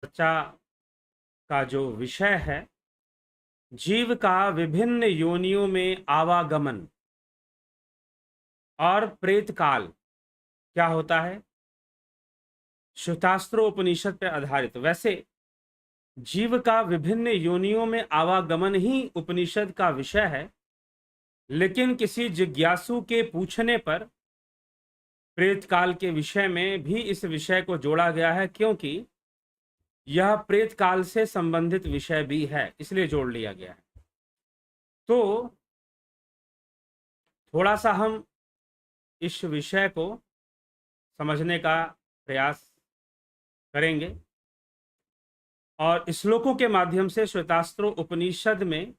चर्चा का जो विषय है, जीव का विभिन्न योनियों में आवागमन और प्रेत काल क्या होता है, श्वेतास्त्र उपनिषद पर आधारित। वैसे जीव का विभिन्न योनियों में आवागमन ही उपनिषद का विषय है, लेकिन किसी जिज्ञासु के पूछने पर प्रेत काल के विषय में भी इस विषय को जोड़ा गया है, क्योंकि यह प्रेत काल से संबंधित विषय भी है, इसलिए जोड़ लिया गया है। तो थोड़ा सा हम इस विषय को समझने का प्रयास करेंगे और श्लोकों के माध्यम से श्वेतास्त्र उपनिषद में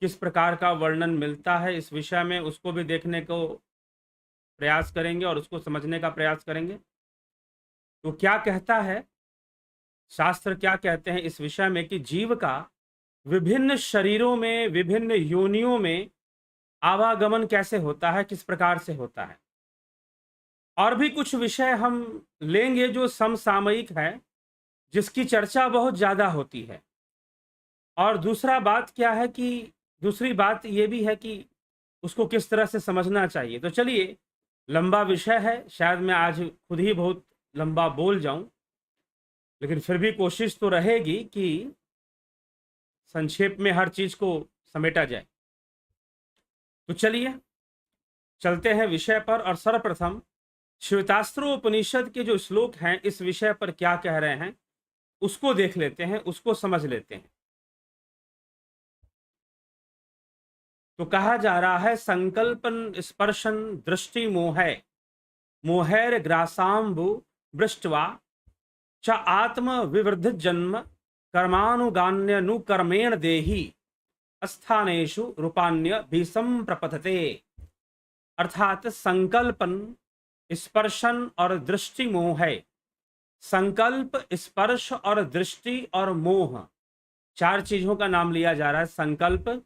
किस प्रकार का वर्णन मिलता है इस विषय में, उसको भी देखने को प्रयास करेंगे और उसको समझने का प्रयास करेंगे। तो क्या कहता है शास्त्र, क्या कहते हैं इस विषय में कि जीव का विभिन्न शरीरों में, विभिन्न योनियों में आवागमन कैसे होता है, किस प्रकार से होता है। और भी कुछ विषय हम लेंगे जो समसामयिक है, जिसकी चर्चा बहुत ज्यादा होती है। और दूसरी बात यह भी है कि उसको किस तरह से समझना चाहिए। तो चलिए, लंबा विषय है, शायद मैं आज खुद ही बहुत लंबा बोल जाऊं, लेकिन फिर भी कोशिश तो रहेगी कि संक्षेप में हर चीज को समेटा जाए। तो चलिए चलते हैं विषय पर, और सर्वप्रथम श्वेतास्त्र उपनिषद के जो श्लोक हैं इस विषय पर क्या कह रहे हैं उसको देख लेते हैं, उसको समझ लेते हैं। तो कहा जा रहा है, संकल्पन स्पर्शन दृष्टि मोहैर ग्रासाम्बु बृष्टवा च आत्म विवृद्ध जन्म कर्मानुगान्यनुकर्मेण देहि स्थानेषु रूपान्य भीषम प्रपथते। अर्थात संकल्पन, स्पर्शन और दृष्टि मोह है। संकल्प, स्पर्श और दृष्टि और मोह, चार चीजों का नाम लिया जा रहा है। संकल्प,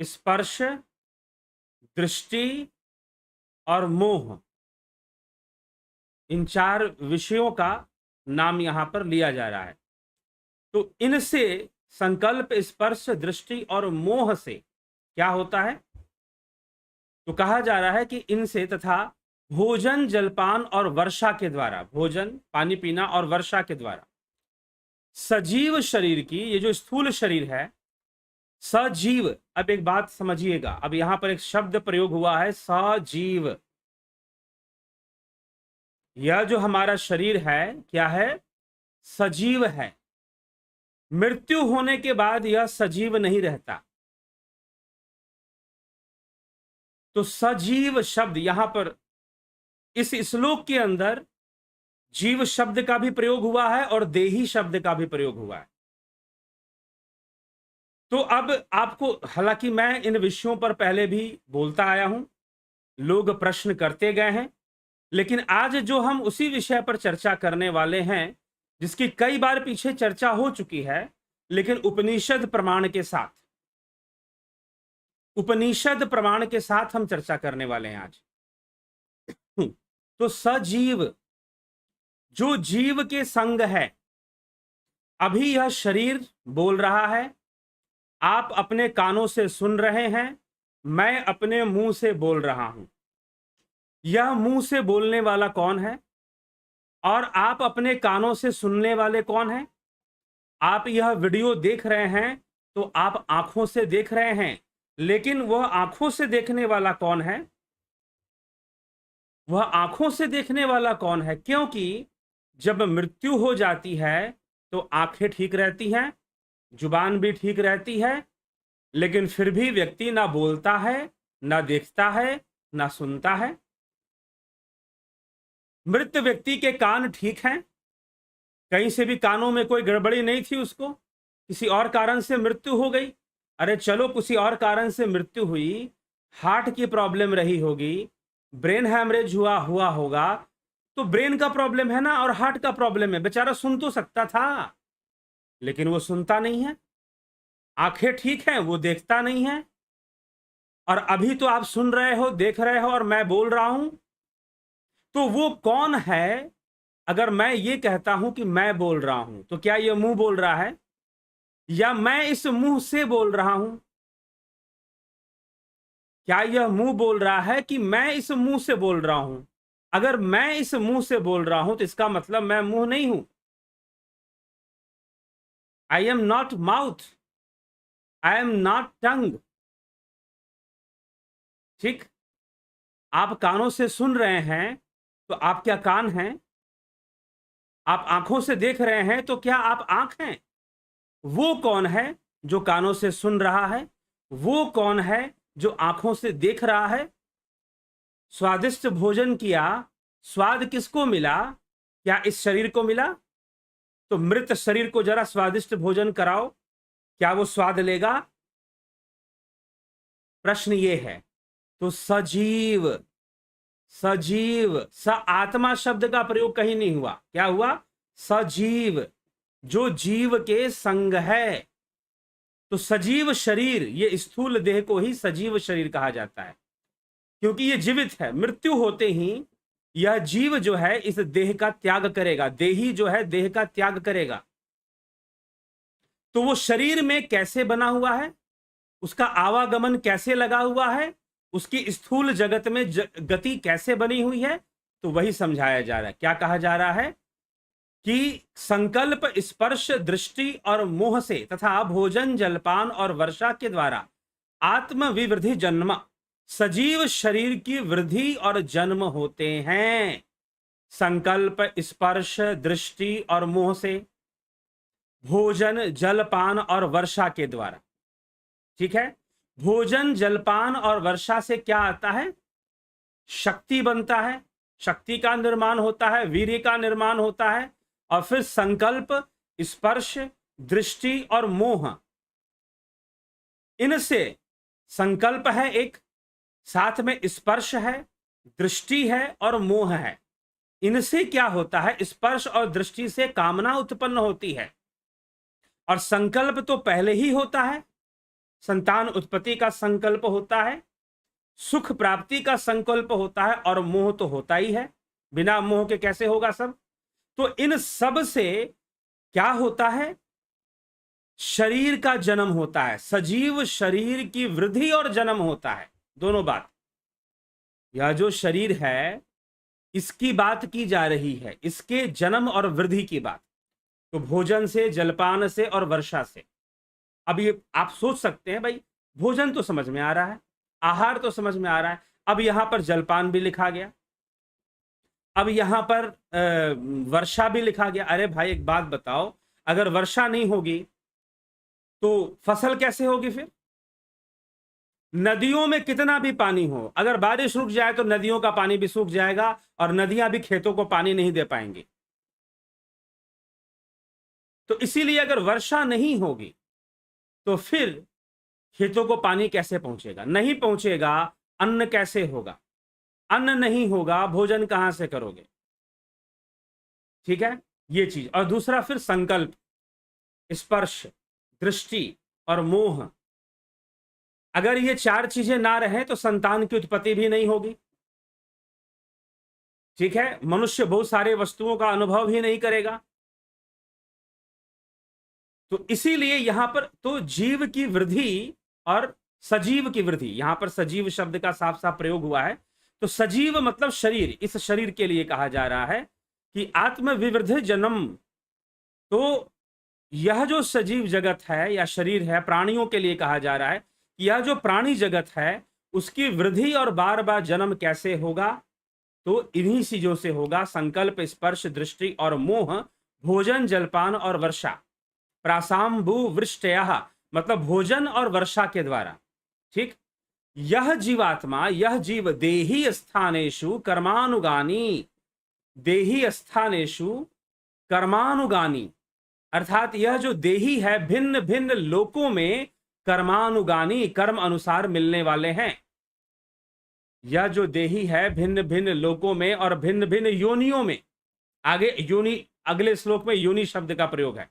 स्पर्श, दृष्टि और मोह, इन चार विषयों का नाम यहां पर लिया जा रहा है। तो इनसे, संकल्प, स्पर्श, दृष्टि और मोह से क्या होता है? तो कहा जा रहा है कि इनसे तथा भोजन, जलपान और वर्षा के द्वारा, भोजन, पानी पीना और वर्षा के द्वारा सजीव शरीर की, ये जो स्थूल शरीर है सजीव, अब एक बात समझिएगा, अब यहां पर एक शब्द प्रयोग हुआ है सजीव। यह जो हमारा शरीर है क्या है? सजीव है। मृत्यु होने के बाद यह सजीव नहीं रहता। तो सजीव शब्द यहां पर इस श्लोक के अंदर जीव शब्द का भी प्रयोग हुआ है और देही शब्द का भी प्रयोग हुआ है। तो अब आपको, हालांकि मैं इन विषयों पर पहले भी बोलता आया हूं, लोग प्रश्न करते गए हैं, लेकिन आज जो हम उसी विषय पर चर्चा करने वाले हैं जिसकी कई बार पीछे चर्चा हो चुकी है, लेकिन उपनिषद प्रमाण के साथ, उपनिषद प्रमाण के साथ हम चर्चा करने वाले हैं आज। तो सजीव, जो जीव के संग है, अभी यह शरीर बोल रहा है, आप अपने कानों से सुन रहे हैं, मैं अपने मुंह से बोल रहा हूं। यह मुंह से बोलने वाला कौन है और आप अपने कानों से सुनने वाले कौन हैं? आप यह वीडियो देख रहे हैं तो आप आंखों से देख रहे हैं, लेकिन वह आंखों से देखने वाला कौन है? वह आंखों से देखने वाला कौन है? क्योंकि जब मृत्यु हो जाती है तो आंखें ठीक रहती हैं, जुबान भी ठीक रहती है, लेकिन फिर भी व्यक्ति ना बोलता है, ना देखता है, ना सुनता है। मृत व्यक्ति के कान ठीक हैं, कहीं से भी कानों में कोई गड़बड़ी नहीं थी, उसको किसी और कारण से मृत्यु हो गई। अरे चलो, किसी और कारण से मृत्यु हुई, हार्ट की प्रॉब्लम रही होगी, ब्रेन हैमरेज हुआ होगा, तो ब्रेन का प्रॉब्लम है ना, और हार्ट का प्रॉब्लम है, बेचारा सुन तो सकता था, लेकिन वो सुनता नहीं है। आंखें ठीक हैं, वो देखता नहीं है। और अभी तो आप सुन रहे हो, देख रहे हो, और मैं बोल रहा हूं। तो वो कौन है अगर मैं ये कहता हूं कि मैं बोल रहा हूं, तो क्या यह मुंह बोल रहा है, या मैं इस मुंह से बोल रहा हूं? क्या यह मुंह बोल रहा है कि मैं इस मुंह से बोल रहा हूं? अगर मैं इस मुंह से बोल रहा हूं तो इसका मतलब मैं मुंह नहीं हूं। I am not mouth, I am not tongue. ठीक। आप कानों से सुन रहे हैं, तो आप क्या कान हैं? आप आंखों से देख रहे हैं, तो क्या आप आंख हैं? वो कौन है जो कानों से सुन रहा है? वो कौन है जो आंखों से देख रहा है? स्वादिष्ट भोजन किया, स्वाद किसको मिला? क्या इस शरीर को मिला? तो मृत शरीर को जरा स्वादिष्ट भोजन कराओ, क्या वो स्वाद लेगा? प्रश्न ये है। तो सजीव, सजीव, स आत्मा शब्द का प्रयोग कहीं नहीं हुआ। क्या हुआ? सजीव, जो जीव के संग है। तो सजीव शरीर, ये स्थूल देह को ही सजीव शरीर कहा जाता है, क्योंकि ये जीवित है। मृत्यु होते ही यह जीव जो है इस देह का त्याग करेगा, देही जो है देह का त्याग करेगा। तो वो शरीर में कैसे बना हुआ है, उसका आवागमन कैसे लगा हुआ है, उसकी स्थूल जगत में गति कैसे बनी हुई है, तो वही समझाया जा रहा है। क्या कहा जा रहा है कि संकल्प, स्पर्श, दृष्टि और मोह से तथा भोजन, जलपान और वर्षा के द्वारा आत्म विवृद्धि जन्म, सजीव शरीर की वृद्धि और जन्म होते हैं। संकल्प, स्पर्श, दृष्टि और मोह से, भोजन, जलपान और वर्षा के द्वारा। ठीक है। भोजन, जलपान और वर्षा से क्या आता है? शक्ति बनता है, शक्ति का निर्माण होता है, वीर्य का निर्माण होता है, और फिर संकल्प, स्पर्श, दृष्टि और मोह, इनसे संकल्प है एक, साथ में स्पर्श है, दृष्टि है और मोह है। इनसे क्या होता है? स्पर्श और दृष्टि से कामना उत्पन्न होती है, और संकल्प तो पहले ही होता है, संतान उत्पत्ति का संकल्प होता है, सुख प्राप्ति का संकल्प होता है, और मोह तो होता ही है। बिना मोह के कैसे होगा सब? तो इन सब से क्या होता है? शरीर का जन्म होता है, सजीव शरीर की वृद्धि और जन्म होता है। दोनों बात, यह जो शरीर है इसकी बात की जा रही है, इसके जन्म और वृद्धि की बात। तो भोजन से, जलपान से और वर्षा से। अब ये आप सोच सकते हैं, भाई भोजन तो समझ में आ रहा है, आहार तो समझ में आ रहा है, अब यहां पर जलपान भी लिखा गया, अब यहां पर वर्षा भी लिखा गया। अरे भाई एक बात बताओ, अगर वर्षा नहीं होगी तो फसल कैसे होगी? फिर नदियों में कितना भी पानी हो, अगर बारिश रुक जाए तो नदियों का पानी भी सूख जाएगा, और नदियां भी खेतों को पानी नहीं दे पाएंगी। तो इसीलिए अगर वर्षा नहीं होगी तो फिर खेतों को पानी कैसे पहुंचेगा? नहीं पहुंचेगा, अन्न कैसे होगा? अन्न नहीं होगा, भोजन कहां से करोगे? ठीक है, ये चीज। और दूसरा फिर संकल्प, स्पर्श, दृष्टि और मोह, अगर ये चार चीजें ना रहे तो संतान की उत्पत्ति भी नहीं होगी। ठीक है, मनुष्य बहुत सारे वस्तुओं का अनुभव ही नहीं करेगा। तो इसीलिए यहां पर तो जीव की वृद्धि और सजीव की वृद्धि, यहां पर सजीव शब्द का साफ साफ प्रयोग हुआ है। तो सजीव मतलब शरीर, इस शरीर के लिए कहा जा रहा है कि आत्म विवृद्धि जन्म। तो यह जो सजीव जगत है या शरीर है, प्राणियों के लिए कहा जा रहा है कि यह जो प्राणी जगत है उसकी वृद्धि और बार बार जन्म कैसे होगा? तो इन्हीं चीजों से होगा, संकल्प, स्पर्श, दृष्टि और मोह, भोजन, जलपान और वर्षा। प्रासाम्भु वृष्टयः मतलब भोजन और वर्षा के द्वारा। ठीक। यह जीवात्मा, यह जीव देही स्थानेषु कर्मानुगानी, देही स्थानेषु कर्मानुगानी, अर्थात यह जो देही है भिन्न भिन्न लोकों में कर्मानुगानी, कर्म अनुसार मिलने वाले हैं। यह जो देही है भिन्न भिन्न लोकों में और भिन्न भिन्न योनियों में, आगे योनि, अगले श्लोक में योनि शब्द का प्रयोग है।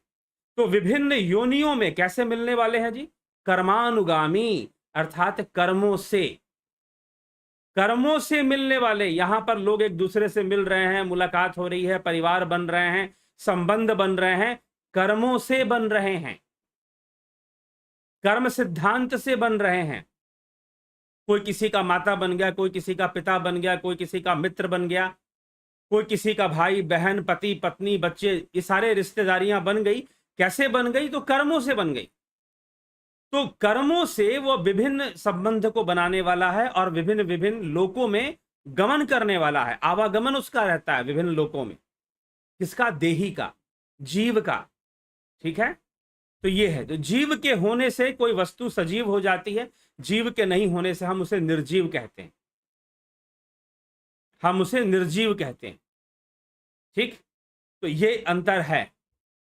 तो विभिन्न योनियों में कैसे मिलने वाले हैं जी? कर्मानुगामी, अर्थात कर्मों से। कर्मों से मिलने वाले, यहां पर लोग एक दूसरे से मिल रहे हैं, मुलाकात हो रही है, परिवार बन रहे हैं, संबंध बन रहे हैं, कर्मों से बन रहे हैं, कर्म सिद्धांत से बन रहे हैं। कोई किसी का माता बन गया, कोई किसी का पिता बन गया, कोई किसी का मित्र बन गया, कोई किसी का भाई बहन, पति पत्नी, बच्चे, ये सारे रिश्तेदारियां बन गई। कैसे बन गई? तो कर्मों से बन गई। तो कर्मों से वो विभिन्न संबंध को बनाने वाला है और विभिन्न विभिन्न लोकों में गमन करने वाला है, आवागमन उसका रहता है विभिन्न लोकों में। किसका? देही का, जीव का। ठीक है, तो ये है। तो जीव के होने से कोई वस्तु सजीव हो जाती है, जीव के नहीं होने से हम उसे निर्जीव कहते हैं, हम उसे निर्जीव कहते हैं। ठीक, तो ये अंतर है।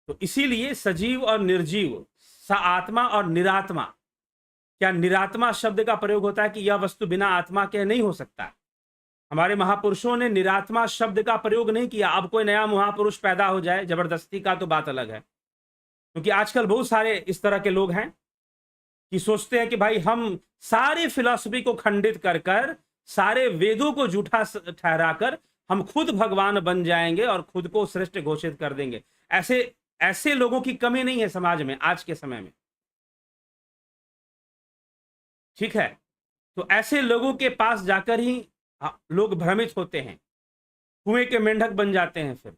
तो इसीलिए सजीव और निर्जीव, आत्मा और निरात्मा। क्या निरात्मा शब्द का प्रयोग होता है कि यह वस्तु बिना आत्मा के नहीं हो सकता है? हमारे महापुरुषों ने निरात्मा शब्द का प्रयोग नहीं किया। अब कोई नया महापुरुष पैदा हो जाए जबरदस्ती का, तो बात अलग है। क्योंकि आजकल बहुत सारे इस तरह के लोग हैं कि सोचते हैं कि भाई हम सारे फिलॉसफी को खंडित कर कर, सारे वेदों को झूठा ठहराकर हम खुद भगवान बन जाएंगे और खुद को श्रेष्ठ घोषित कर देंगे। ऐसे ऐसे लोगों की कमी नहीं है समाज में आज के समय में। ठीक है, तो ऐसे लोगों के पास जाकर ही लोग भ्रमित होते हैं, कुएं के मेंढक बन जाते हैं। फिर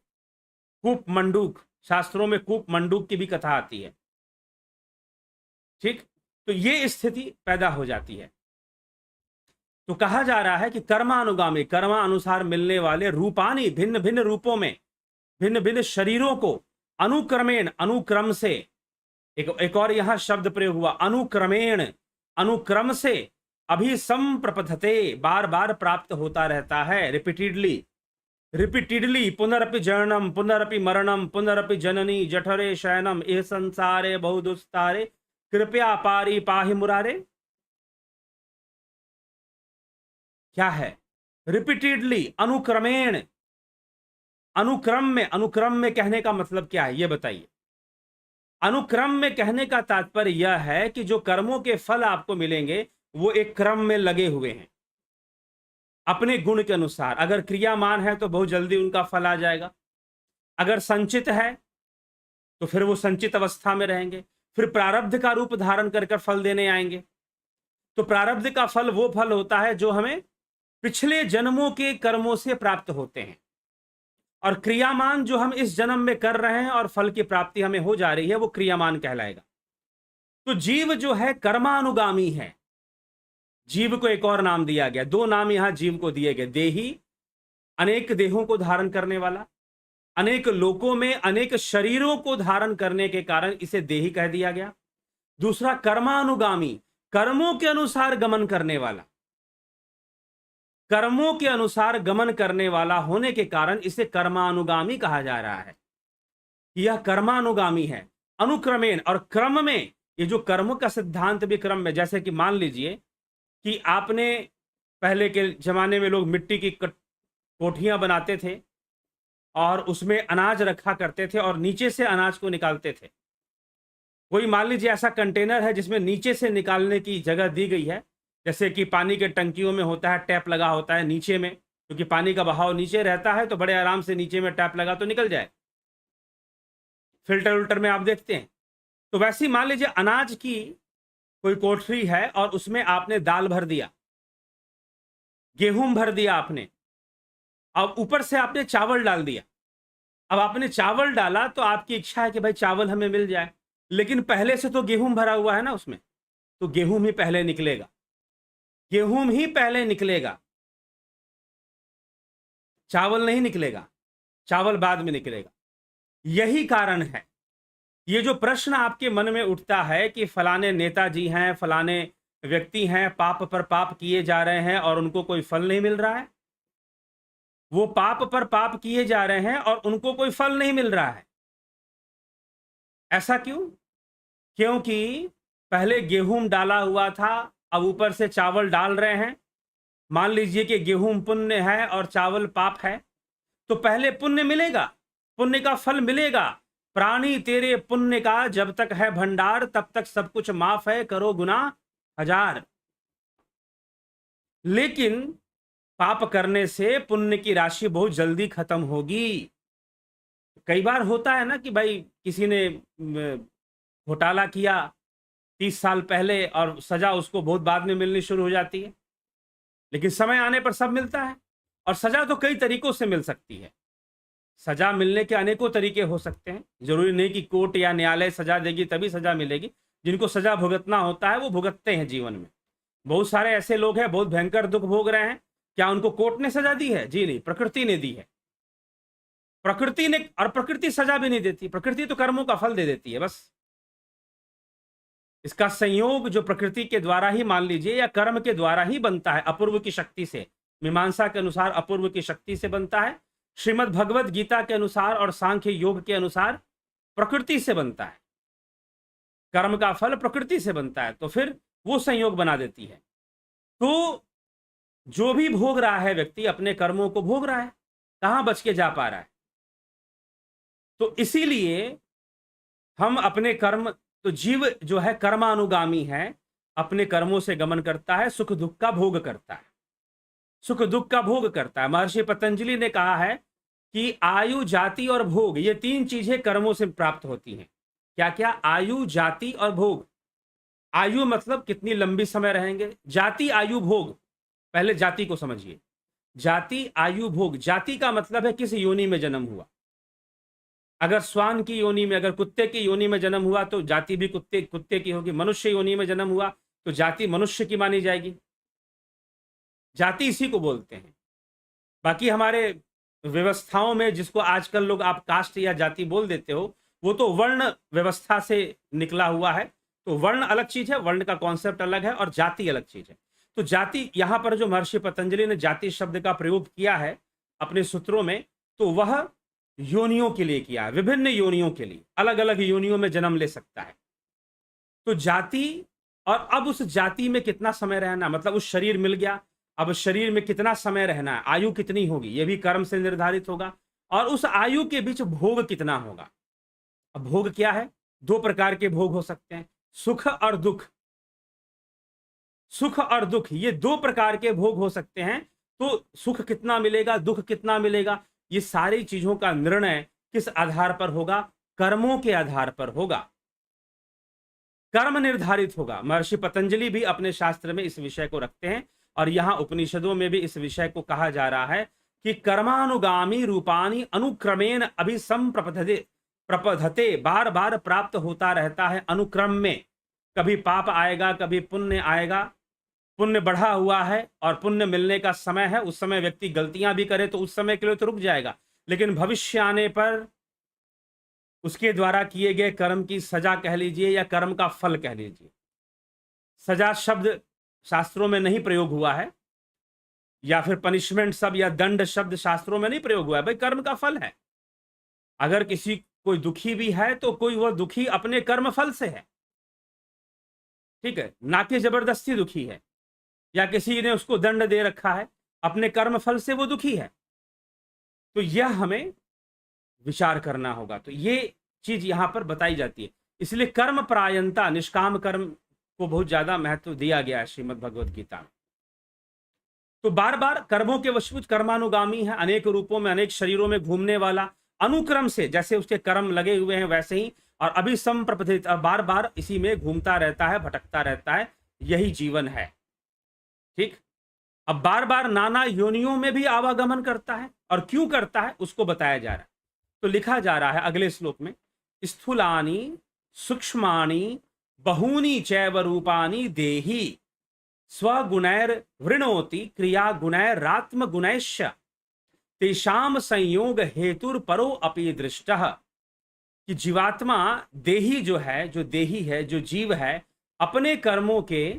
कूप मंडूक, शास्त्रों में कूप मंडूक की भी कथा आती है। ठीक, तो ये स्थिति पैदा हो जाती है। तो कहा जा रहा है कि कर्मानुगामी, कर्मा अनुसार मिलने वाले रूपानी, भिन्न भिन्न रूपों में, भिन्न भिन्न शरीरों को अनुक्रमेण, अनुक्रम से, एक और यहां शब्द प्रयोग हुआ, अनुक्रमेण, अनुक्रम से, अभी संप्रपथते, बार बार प्राप्त होता रहता है, रिपीटेडली, रिपीटेडली, पुनरपि जननम पुनरपि मरणम पुनरपि जननी जठरे शयनम एह संसारे बहुदुस्तारे कृपया पारी पाहि मुरारे। क्या है? रिपीटेडली, अनुक्रमेण, अनुक्रम में। अनुक्रम में कहने का मतलब क्या है ये बताइए? अनुक्रम में कहने का तात्पर्य यह है कि जो कर्मों के फल आपको मिलेंगे वो एक क्रम में लगे हुए हैं, अपने गुण के अनुसार। अगर क्रियामान है तो बहुत जल्दी उनका फल आ जाएगा, अगर संचित है तो फिर वो संचित अवस्था में रहेंगे, फिर प्रारब्ध का रूप धारण कर फल देने आएंगे। तो प्रारब्ध का फल वो फल होता है जो हमें पिछले जन्मों के कर्मों से प्राप्त होते हैं, और क्रियामान जो हम इस जन्म में कर रहे हैं और फल की प्राप्ति हमें हो जा रही है वो क्रियामान कहलाएगा। तो जीव जो है कर्मानुगामी है। जीव को एक और नाम दिया गया, दो नाम यहां जीव को दिए गए, देही, अनेक देहों को धारण करने वाला, अनेक लोकों में अनेक शरीरों को धारण करने के कारण इसे देही कह दिया गया। दूसरा कर्मानुगामी, कर्मों के अनुसार गमन करने वाला, कर्मों के अनुसार गमन करने वाला होने के कारण इसे कर्मानुगामी कहा जा रहा है। यह कर्मानुगामी है, अनुक्रमेण, और क्रम में। ये जो कर्म का सिद्धांत भी क्रम में, जैसे कि मान लीजिए कि आपने, पहले के जमाने में लोग मिट्टी की कोठियां बनाते थे और उसमें अनाज रखा करते थे और नीचे से अनाज को निकालते थे। कोई मान लीजिए ऐसा कंटेनर है जिसमें नीचे से निकालने की जगह दी गई है, जैसे कि पानी के टंकियों में होता है, टैप लगा होता है नीचे में, क्योंकि पानी का बहाव नीचे रहता है तो बड़े आराम से नीचे में टैप लगा तो निकल जाए। फिल्टर उल्टर में आप देखते हैं। तो वैसे ही मान लीजिए अनाज की कोई कोठरी है और उसमें आपने दाल भर दिया, गेहूं भर दिया आपने, अब ऊपर से आपने चावल डाल दिया। अब आपने चावल डाला तो आपकी इच्छा है कि भाई चावल हमें मिल जाए, लेकिन पहले से तो गेहूं भरा हुआ है ना उसमें, तो गेहूं ही पहले निकलेगा, गेहूं ही पहले निकलेगा, चावल नहीं निकलेगा, चावल बाद में निकलेगा। यही कारण है। ये जो प्रश्न आपके मन में उठता है कि फलाने नेताजी हैं, फलाने व्यक्ति हैं, पाप पर पाप किए जा रहे हैं और उनको कोई फल नहीं मिल रहा है, वो पाप पर पाप किए जा रहे हैं और उनको कोई फल नहीं मिल रहा है। ऐसा क्यों? क्योंकि पहले गेहूं डाला हुआ था, अब ऊपर से चावल डाल रहे हैं। मान लीजिए कि गेहूं पुण्य है और चावल पाप है, तो पहले पुण्य मिलेगा, पुण्य का फल मिलेगा। प्राणी तेरे पुण्य का जब तक है भंडार, तब तक सब कुछ माफ है, करो गुनाह हजार। लेकिन पाप करने से पुण्य की राशि बहुत जल्दी खत्म होगी। कई बार होता है ना कि भाई किसी ने घोटाला किया 30 साल पहले और सजा उसको बहुत बाद में मिलनी शुरू हो जाती है, लेकिन समय आने पर सब मिलता है। और सजा तो कई तरीकों से मिल सकती है। सजा मिलने के अनेकों तरीके हो सकते हैं। जरूरी नहीं कि कोर्ट या न्यायालय सजा देगी तभी सजा मिलेगी। जिनको सजा भुगतना होता है वो भुगतते हैं जीवन में। बहुत सारे ऐसे लोग हैं बहुत भयंकर दुख भोग रहे हैं, क्या उनको कोर्ट ने सजा दी है? जी नहीं, प्रकृति ने दी है। प्रकृति ने, और प्रकृति सजा भी नहीं देती, प्रकृति तो कर्मों का फल दे देती है बस। इसका संयोग जो प्रकृति के द्वारा ही मान लीजिए या कर्म के द्वारा ही बनता है, अपूर्व की शक्ति से। मीमांसा के अनुसार अपूर्व की शक्ति से बनता है, श्रीमद् भगवत गीता के अनुसार और सांख्य योग के अनुसार प्रकृति से बनता है। कर्म का फल प्रकृति से बनता है, तो फिर वो संयोग बना देती है। तो जो भी भोग रहा है व्यक्ति अपने कर्मों को भोग रहा है, कहां बच के जा पा रहा है? तो इसीलिए हम अपने कर्म, तो जीव जो है कर्मानुगामी है, अपने कर्मों से गमन करता है, सुख दुख का भोग करता है, सुख दुख का भोग करता है। महर्षि पतंजलि ने कहा है कि आयु, जाति और भोग, ये तीन चीजें कर्मों से प्राप्त होती हैं। क्या क्या? आयु, जाति और भोग। आयु मतलब कितनी लंबी समय रहेंगे, जाति, आयु, भोग। पहले जाति को समझिए, जाति, आयु, भोग। जाति का मतलब है किस योनि में जन्म हुआ। अगर श्वान की योनि में, अगर कुत्ते की योनि में जन्म हुआ तो जाति भी कुत्ते की होगी। मनुष्य योनि में जन्म हुआ तो जाति मनुष्य की मानी जाएगी। जाति इसी को बोलते हैं। बाकी हमारे व्यवस्थाओं में जिसको आजकल लोग आप कास्ट या जाति बोल देते हो, वो तो वर्ण व्यवस्था से निकला हुआ है। तो वर्ण अलग चीज है, वर्ण का कॉन्सेप्ट अलग है, और जाति अलग चीज है। तो जाति, यहां पर जो महर्षि पतंजलि ने जाति शब्द का प्रयोग किया है अपने सूत्रों में, तो वह योनियों के लिए किया है, विभिन्न योनियों के लिए, अलग अलग योनियों में जन्म ले सकता है। तो जाति, और अब उस जाति में कितना समय रहना, मतलब उस शरीर मिल गया, अब शरीर में कितना समय रहना है, आयु कितनी होगी, यह भी कर्म से निर्धारित होगा। और उस आयु के बीच भोग कितना होगा। अब भोग क्या है? दो प्रकार के भोग हो सकते हैं, सुख और दुख। सुख और दुख, ये दो प्रकार के भोग हो सकते हैं। तो सुख कितना मिलेगा, दुख कितना मिलेगा, ये सारी चीजों का निर्णय किस आधार पर होगा? कर्मों के आधार पर होगा, कर्म निर्धारित होगा। महर्षि पतंजलि भी अपने शास्त्र में इस विषय को रखते हैं, और यहां उपनिषदों में भी इस विषय को कहा जा रहा है कि कर्मानुगामी रूपानी अनुक्रमेण अभिसंप्रपद्यते, प्रपद्धते, बार बार प्राप्त होता रहता है अनुक्रम में। कभी पाप आएगा, कभी पुण्य आएगा। पुण्य बढ़ा हुआ है और पुण्य मिलने का समय है, उस समय व्यक्ति गलतियां भी करे तो उस समय के लिए तो रुक जाएगा, लेकिन भविष्य आने पर उसके द्वारा किए गए कर्म की सजा कह लीजिए या कर्म का फल कह लीजिए। सजा शब्द शास्त्रों में नहीं प्रयोग हुआ है, या फिर पनिशमेंट शब्द या दंड शब्द शास्त्रों में नहीं प्रयोग हुआ है, भाई कर्म का फल है। अगर किसी कोई दुखी भी है तो कोई वह दुखी अपने कर्म फल से है, ठीक है, ना कि जबरदस्ती दुखी है, या किसी ने उसको दंड दे रखा है, अपने कर्म फल से वो दुखी है। तो यह हमें विचार करना होगा। तो ये चीज यहां पर बताई जाती है। इसलिए कर्म प्रायणता, निष्काम कर्म को बहुत ज्यादा महत्व दिया गया है श्रीमद् भगवद गीता में। तो बार बार कर्मों के वशीभूत, कर्मानुगामी है, अनेक रूपों में, अनेक शरीरों में घूमने वाला, अनुक्रम से जैसे उसके कर्म लगे हुए हैं वैसे ही, और अभी संप्रपथित, बार बार इसी में घूमता रहता है, भटकता रहता है, यही जीवन है। ठीक, अब बार बार नाना योनियों में भी आवागमन करता है, और क्यों करता है उसको बताया जा रहा है। तो लिखा जा रहा है अगले श्लोक में, स्थूलानि सूक्ष्माणि बहूनि चैव रूपाणि देहि स्वगुणैर वृणोति क्रिया गुणैरात्म गुणैश्च तेषाम संयोग हेतुर परो अपि दृष्टः। कि जीवात्मा, देही जो है, जो देही है, जो जीव है, अपने कर्मों के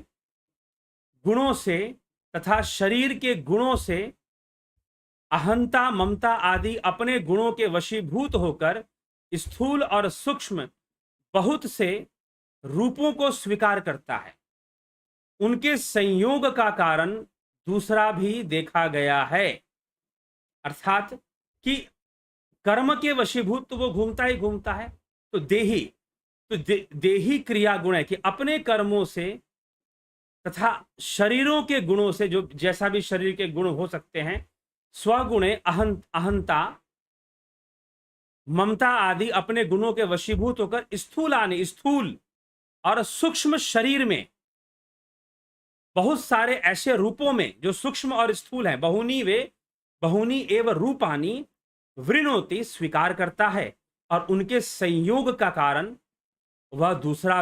गुणों से तथा शरीर के गुणों से, अहंता, ममता आदि अपने गुणों के वशीभूत होकर स्थूल और सूक्ष्म बहुत से रूपों को स्वीकार करता है। उनके संयोग का कारण दूसरा भी देखा गया है, अर्थात कि कर्म के वशीभूत तो वो घूमता ही घूमता है। तो देही, तो देही क्रिया गुण है कि अपने कर्मों से तथा शरीरों के गुणों से, जो जैसा भी शरीर के गुण हो सकते हैं, स्वगुणे अहंता ममता आदि अपने गुणों के वशीभूत होकर स्थूल और सूक्ष्म शरीर में बहुत सारे ऐसे रूपों में जो सूक्ष्म और स्थूल हैं, बहुनी एवं रूपानी वृणोति स्वीकार करता है, और उनके संयोग का कारण वह दूसरा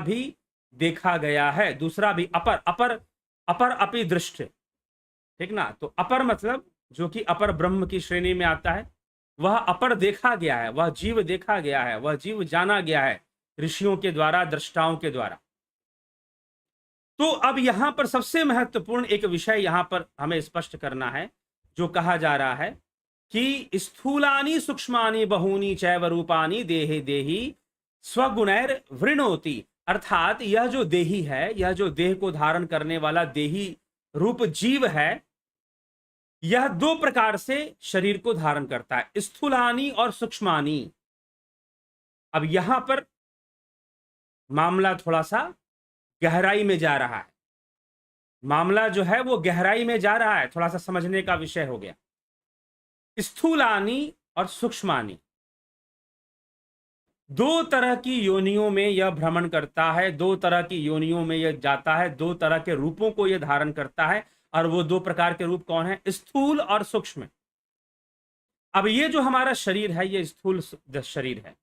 भी देखा गया है, दूसरा भी अपर अपि दृष्ट। ठीक ना? तो अपर मतलब जो कि अपर ब्रह्म की श्रेणी में आता है, वह अपर देखा गया है, वह जीव देखा गया है, वह जीव जाना गया है ऋषियों के द्वारा, दृष्टाओं के द्वारा। तो अब यहां पर सबसे महत्वपूर्ण एक विषय यहां पर हमें स्पष्ट करना है, जो कहा जा रहा है कि स्थूलानि सूक्ष्मानि बहूनि चैव रूपानि देहि देहि स्वगुणैर वृणोति। अर्थात यह जो देही है, यह जो देह को धारण करने वाला देही रूप जीव है, यह दो प्रकार से शरीर को धारण करता है, स्थूलानि और सूक्ष्मानि। अब यहां पर मामला थोड़ा सा गहराई में जा रहा है, मामला जो है वो गहराई में जा रहा है, थोड़ा सा समझने का विषय हो गया। स्थूलानि और सूक्ष्मानि, दो तरह की योनियों में यह भ्रमण करता है, दो तरह की योनियों में यह जाता है, दो तरह के रूपों को यह धारण करता है। और वो दो प्रकार के रूप कौन है? स्थूल और सूक्ष्म। अब ये जो हमारा शरीर है, ये स्थूल शरीर है,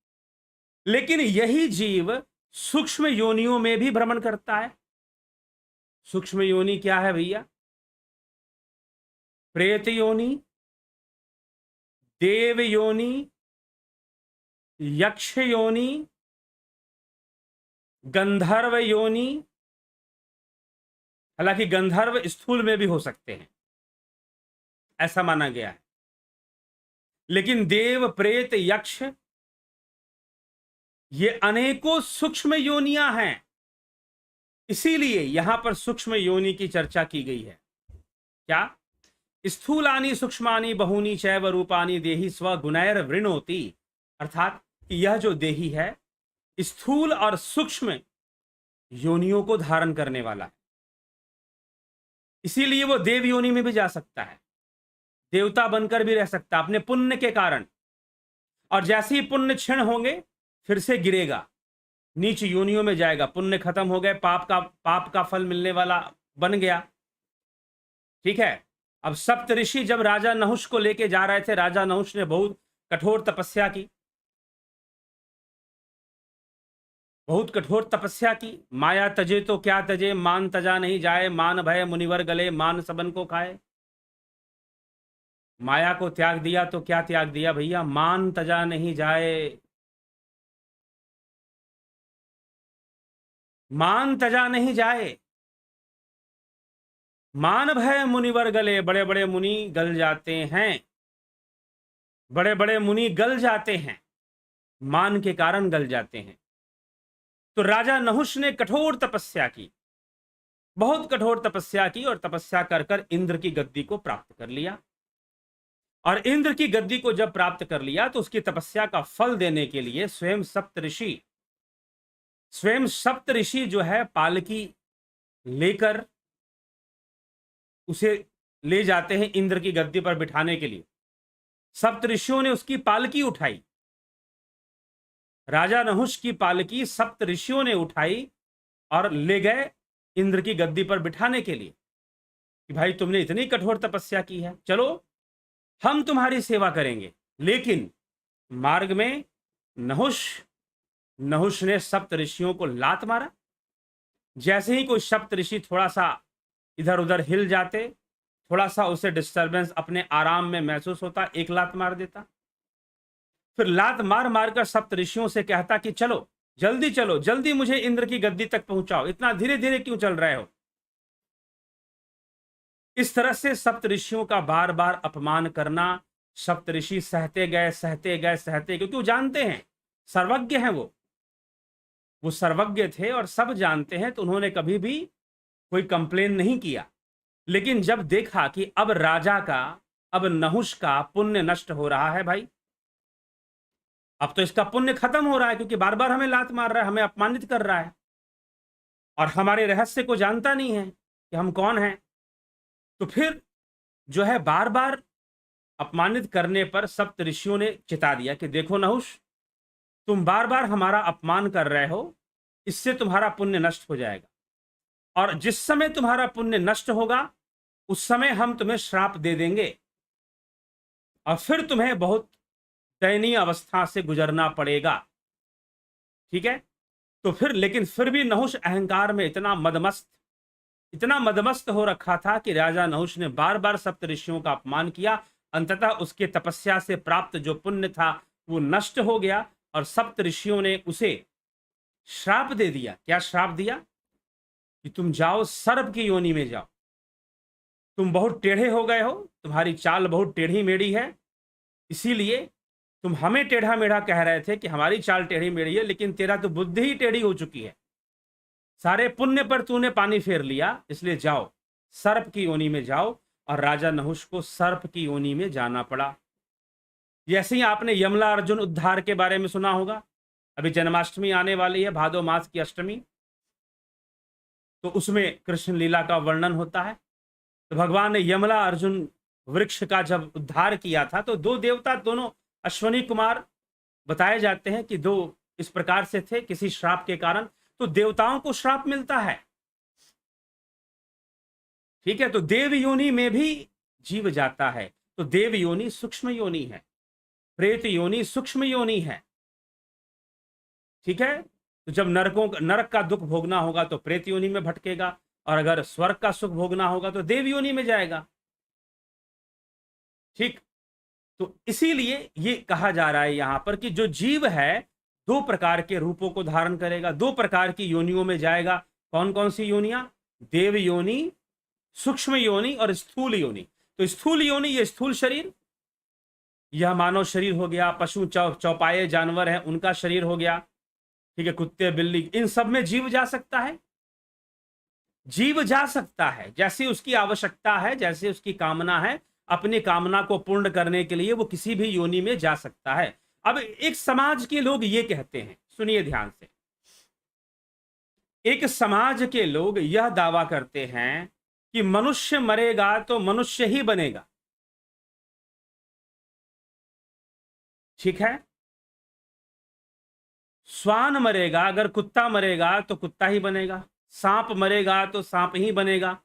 लेकिन यही जीव सूक्ष्म योनियों में भी भ्रमण करता है। सूक्ष्म योनि क्या है भैया? प्रेत योनि, देव योनि, यक्ष योनि, गंधर्व योनि। हालांकि गंधर्व स्थूल में भी हो सकते हैं, ऐसा माना गया है, लेकिन देव, प्रेत, यक्ष, ये अनेकों सूक्ष्म योनियां हैं। इसीलिए यहां पर सूक्ष्म योनि की चर्चा की गई है। क्या? स्थूलानि सूक्ष्मानि बहूनि चैव रूपानि देहि स्वगुणैर वृणोति। अर्थात यह जो देही है, स्थूल और सूक्ष्म योनियों को धारण करने वाला है। इसीलिए वो देव योनि में भी जा सकता है, देवता बनकर भी रह सकता है अपने पुण्य के कारण। और जैसे ही पुण्य क्षीण होंगे, फिर से गिरेगा, नीच योनियों में जाएगा। पुण्य खत्म हो गए, पाप का फल मिलने वाला बन गया। ठीक है। अब सप्त ऋषि जब राजा नहुष को लेके जा रहे थे, राजा नहुष ने बहुत कठोर तपस्या की, बहुत कठोर तपस्या की। माया तजे तो क्या तजे, मान तजा नहीं जाए, मान भय मुनिवर गले, मान सबन को खाए। माया को त्याग दिया तो क्या त्याग दिया भैया? मान तजा नहीं जाए, मान तजा नहीं जाए। मान भय मुनिवर गले, बड़े बड़े मुनि गल जाते हैं, बड़े बड़े मुनि गल जाते हैं, मान के कारण गल जाते हैं। तो राजा नहुष ने कठोर तपस्या की, बहुत कठोर तपस्या की, और तपस्या कर कर इंद्र की गद्दी को प्राप्त कर लिया। और इंद्र की गद्दी को जब प्राप्त कर लिया, तो उसकी तपस्या का फल देने के लिए स्वयं सप्त ऋषि जो है पालकी लेकर उसे ले जाते हैं इंद्र की गद्दी पर बिठाने के लिए। सप्त ऋषियों ने उसकी पालकी उठाई, राजा नहुष की पालकी सप्त ऋषियों ने उठाई और ले गए इंद्र की गद्दी पर बिठाने के लिए कि भाई तुमने इतनी कठोर तपस्या की है, चलो हम तुम्हारी सेवा करेंगे। लेकिन मार्ग में नहुष ने सप्त ऋषियों को लात मारा। जैसे ही कोई सप्त ऋषि थोड़ा सा इधर उधर हिल जाते, थोड़ा सा उसे डिस्टरबेंस अपने आराम में महसूस होता, एक लात मार देता। फिर लात मार मारकर सप्त ऋषियों से कहता कि चलो जल्दी मुझे इंद्र की गद्दी तक पहुंचाओ, इतना धीरे धीरे क्यों चल रहे हो। इस तरह से सप्त ऋषियों का बार बार अपमान करना, सप्त ऋषि सहते गए, क्योंकि वो जानते हैं, सर्वज्ञ हैं वो सर्वज्ञ थे और सब जानते हैं, तो उन्होंने कभी भी कोई कंप्लेन नहीं किया। लेकिन जब देखा कि अब राजा का, अब नहुष का पुण्य नष्ट हो रहा है भाई, अब तो इसका पुण्य खत्म हो रहा है, क्योंकि बार बार हमें लात मार रहा है, हमें अपमानित कर रहा है, और हमारे रहस्य को जानता नहीं है कि हम कौन हैं, तो फिर जो है बार बार अपमानित करने पर सप्त ऋषियों ने चिता दिया कि देखो नहुष, तुम बार बार हमारा अपमान कर रहे हो, इससे तुम्हारा पुण्य नष्ट हो जाएगा, और जिस समय तुम्हारा पुण्य नष्ट होगा उस समय हम तुम्हें श्राप दे देंगे और फिर तुम्हें बहुत दयनीय अवस्था से गुजरना पड़ेगा। ठीक है, तो फिर लेकिन फिर भी नहुष अहंकार में इतना मदमस्त हो रखा था कि राजा नहुष ने बार बार सप्त ऋषियों का अपमान किया। अंततः उसके तपस्या से प्राप्त जो पुण्य था वो नष्ट हो गया और सप्त ऋषियों ने उसे श्राप दे दिया। क्या श्राप दिया? कि तुम जाओ सर्प की योनि में जाओ, तुम बहुत टेढ़े हो गए हो, तुम्हारी चाल बहुत टेढ़ी मेढ़ी है, इसीलिए तुम हमें टेढ़ा मेढ़ा कह रहे थे कि हमारी चाल टेढ़ी मेढ़ी है, लेकिन तेरा तो बुद्धि ही टेढ़ी हो चुकी है, सारे पुण्य पर तूने पानी फेर लिया, इसलिए जाओ सर्प की योनि में जाओ। और राजा नहुष को सर्प की योनि में जाना पड़ा। जैसे ही आपने यमला अर्जुन उद्धार के बारे में सुना होगा, अभी जन्माष्टमी आने वाली है, भादो मास की अष्टमी, तो उसमें कृष्ण लीला का वर्णन होता है। तो भगवान ने यमला अर्जुन वृक्ष का जब उद्धार किया था तो दो देवता, दोनों अश्वनी कुमार बताए जाते हैं कि दो इस प्रकार से थे किसी श्राप के कारण। तो देवताओं को श्राप मिलता है, ठीक है, तो देव योनि में भी जीव जाता है। तो देव योनि सूक्ष्म योनि है, प्रेत योनि सूक्ष्म योनि है। ठीक है, तो जब नरक का दुख भोगना होगा तो प्रेत योनि में भटकेगा, और अगर स्वर्ग का सुख भोगना होगा तो देव योनि में जाएगा। ठीक, तो इसीलिए ये कहा जा रहा है यहां पर कि जो जीव है दो प्रकार के रूपों को धारण करेगा, दो प्रकार की योनियों में जाएगा। कौन कौन सी योनियां? देव योनि, सूक्ष्म योनि और स्थूल योनि। तो स्थूल योनि, ये स्थूल शरीर, यह मानव शरीर हो गया, पशु चौपाए जानवर हैं उनका शरीर हो गया, ठीक है, कुत्ते बिल्ली, इन सब में जीव जा सकता है। जीव जा सकता है जैसी उसकी आवश्यकता है, जैसे उसकी कामना है, अपनी कामना को पूर्ण करने के लिए वो किसी भी योनि में जा सकता है। अब एक समाज के लोग ये कहते हैं, सुनिए ध्यान से, एक समाज के लोग यह दावा करते हैं कि मनुष्य मरेगा तो मनुष्य ही बनेगा। ठीक है, श्वान मरेगा, अगर कुत्ता मरेगा तो कुत्ता ही बनेगा, सांप मरेगा तो सांप ही बनेगा,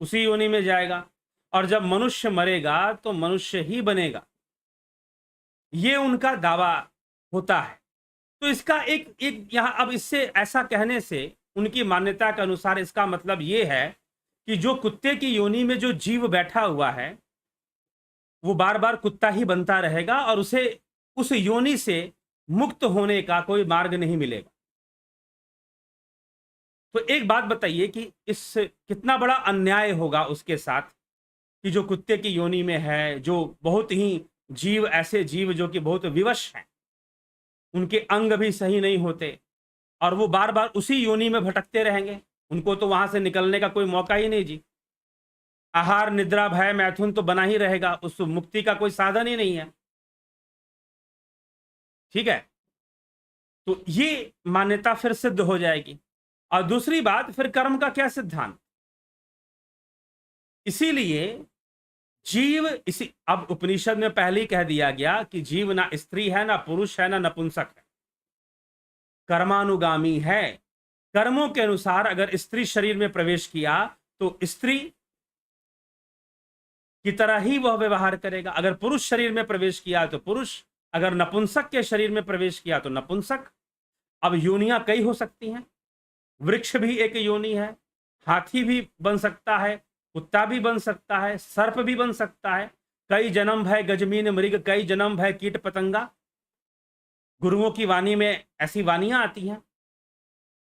उसी योनि में जाएगा, और जब मनुष्य मरेगा तो मनुष्य ही बनेगा। ये उनका दावा होता है। तो इसका एक यहां, अब इससे ऐसा कहने से उनकी मान्यता के अनुसार इसका मतलब ये है कि जो कुत्ते की योनि में जो जीव बैठा हुआ है वो बार बार कुत्ता ही बनता रहेगा और उसे उस योनि से मुक्त होने का कोई मार्ग नहीं मिलेगा। तो एक बात बताइए कि इस कितना बड़ा अन्याय होगा उसके साथ कि जो कुत्ते की योनि में है, जो बहुत ही जीव, ऐसे जीव जो कि बहुत विवश हैं, उनके अंग भी सही नहीं होते और वो बार बार उसी योनि में भटकते रहेंगे, उनको तो वहां से निकलने का कोई मौका ही नहीं जी। आहार निद्रा भय मैथुन तो बना ही रहेगा, उस मुक्ति का कोई साधन ही नहीं है। ठीक है, तो ये मान्यता फिर सिद्ध हो जाएगी। और दूसरी बात, फिर कर्म का क्या सिद्धांत? इसीलिए जीव, इसी अब उपनिषद में पहले ही कह दिया गया कि जीव ना स्त्री है, ना पुरुष है, ना नपुंसक है, कर्मानुगामी है। कर्मों के अनुसार अगर स्त्री शरीर में प्रवेश किया तो स्त्री की तरह ही वह व्यवहार करेगा, अगर पुरुष शरीर में प्रवेश किया तो पुरुष, अगर नपुंसक के शरीर में प्रवेश किया तो नपुंसक। अब योनियां कई हो सकती हैं, वृक्ष भी एक योनि है, हाथी भी बन सकता है, कुत्ता भी बन सकता है, सर्प भी बन सकता है। कई जन्म भय गजमीन मृग, कई जन्म भय कीट पतंगा। गुरुओं की वाणी में ऐसी वाणियां आती हैं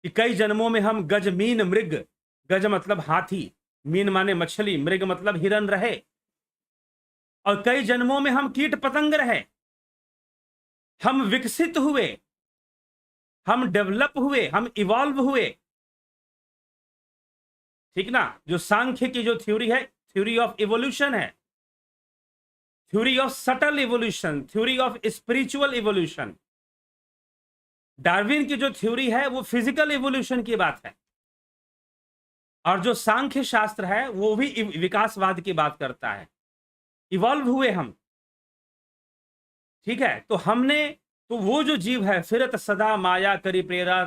कि कई जन्मों में हम गजमीन मृग, गज मतलब हाथी, मीन माने मछली, मृग मतलब हिरन रहे, और कई जन्मों में हम कीट पतंग रहे। हम विकसित हुए, हम डेवलप हुए, हम इवॉल्व हुए। ठीक ना, जो सांख्य की जो थ्योरी है, थ्योरी ऑफ इवोल्यूशन है, theory of subtle evolution, theory of spiritual evolution. Darwin की जो थ्योरी है वो फिजिकल इवोल्यूशन की बात है। और जो सांख्य शास्त्र है वो भी विकासवाद की बात करता है। इवॉल्व हुए हम, ठीक है। तो हमने, तो वो जो जीव है, फिरत सदा माया करी प्रेरा,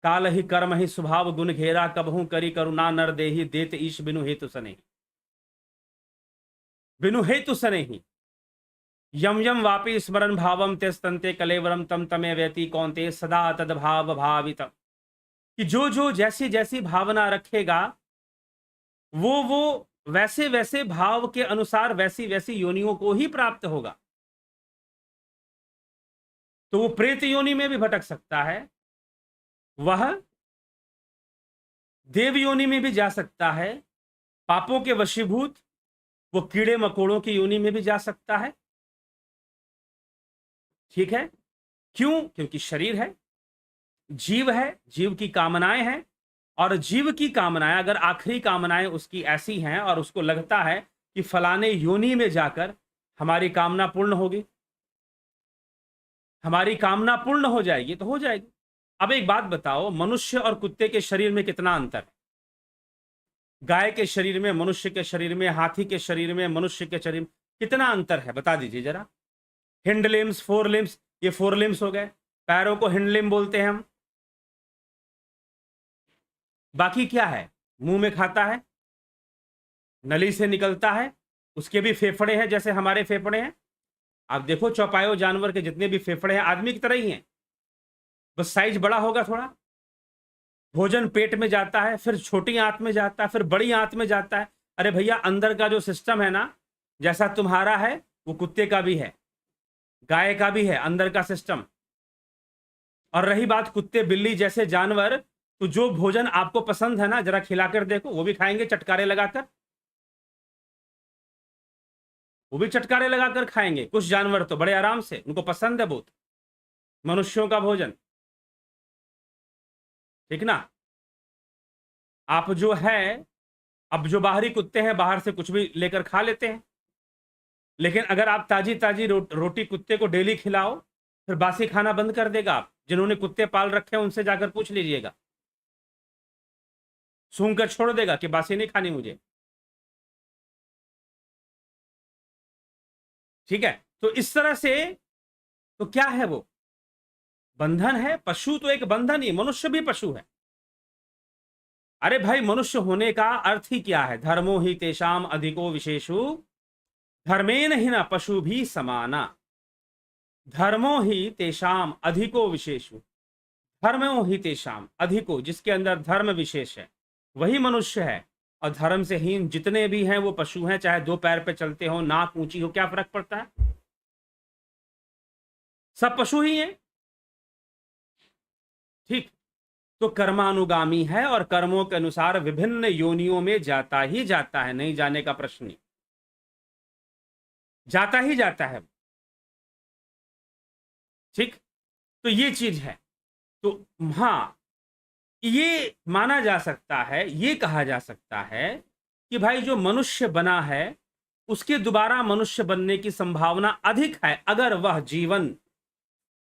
काल ही कर्म ही स्वभाव गुण घेरा, कबहू करी करुणा नर देही, देत ईश बिनु हेतु सने, बिनु हेतु सने ही, यम यम वापि स्मरण भावम त्यस्तंते कलेवरम तम तमे व्यति कौंते सदा तद भाव भावित। कि जो जो जैसी जैसी भावना रखेगा वो वैसे वैसे भाव के अनुसार वैसी वैसी योनियों को ही प्राप्त होगा। तो वो प्रेत योनि में भी भटक सकता है, वह देव योनि में भी जा सकता है, पापों के वशीभूत वो कीड़े मकोड़ों की योनि में भी जा सकता है, ठीक है। क्यों? क्योंकि शरीर है, जीव है, जीव की कामनाएं हैं, और जीव की कामनाएं अगर आखिरी कामनाएं उसकी ऐसी हैं और उसको लगता है कि फलाने योनि में जाकर हमारी कामना पूर्ण होगी, हमारी कामना पूर्ण हो जाएगी, तो हो जाएगी। अब एक बात बताओ, मनुष्य और कुत्ते के शरीर में कितना अंतर है? गाय के शरीर में, मनुष्य के शरीर में, हाथी के शरीर में, मनुष्य के शरीर में कितना अंतर है? बता दीजिए जरा। हिंड लिम्स, फोर लिम्स, ये फोर लिम्स हो गए, पैरों को हिंड लिम्ब बोलते हैं हम। बाकी क्या है? मुंह में खाता है, नली से निकलता है, उसके भी फेफड़े हैं जैसे हमारे फेफड़े हैं। आप देखो चौपायो जानवर के जितने भी फेफड़े हैं आदमी की तरह ही हैं, बस साइज बड़ा होगा थोड़ा। भोजन पेट में जाता है, फिर छोटी आंत में जाता है, फिर बड़ी आंत में जाता है। अरे भैया, अंदर का जो सिस्टम है ना, जैसा तुम्हारा है वो कुत्ते का भी है, गाय का भी है अंदर का सिस्टम। और रही बात कुत्ते बिल्ली जैसे जानवर, तो जो भोजन आपको पसंद है ना, जरा खिलाकर देखो, वो भी खाएंगे चटकारे लगाकर, वो भी चटकारे लगाकर खाएंगे। कुछ जानवर तो बड़े आराम से, उनको पसंद है बहुत मनुष्यों का भोजन, ठीक ना। आप जो है, अब जो बाहरी कुत्ते हैं बाहर से कुछ भी लेकर खा लेते हैं, लेकिन अगर आप ताजी ताजी रोटी कुत्ते को डेली खिलाओ, फिर बासी खाना बंद कर देगा। आप जिन्होंने कुत्ते पाल रखे हैं उनसे जाकर पूछ लीजिएगा, सूंघ कर छोड़ देगा कि बासी नहीं खानी मुझे, ठीक है। तो इस तरह से, तो क्या है वो? बंधन है। पशु तो एक बंधन ही, मनुष्य भी पशु है। अरे भाई, मनुष्य होने का अर्थ ही क्या है? धर्मो ही तेषाम अधिको विशेषु, धर्मेन ही न पशु भी समाना। धर्मो ही तेषाम अधिको विशेषु, धर्मो ही तेषाम अधिको, जिसके अंदर धर्म विशेष है वही मनुष्य है। और धर्म से हीन जितने भी हैं वो पशु हैं, चाहे दो पैर पे चलते हो, नाक ऊंची हो, क्या फर्क पड़ता है? सब पशु ही हैं, ठीक। तो कर्मानुगामी है और कर्मों के अनुसार विभिन्न योनियों में जाता ही जाता है, नहीं जाने का प्रश्न नहीं, जाता ही जाता है, ठीक। तो ये चीज है। तो हाँ, ये माना जा सकता है, ये कहा जा सकता है कि भाई जो मनुष्य बना है उसके दोबारा मनुष्य बनने की संभावना अधिक है, अगर वह जीवन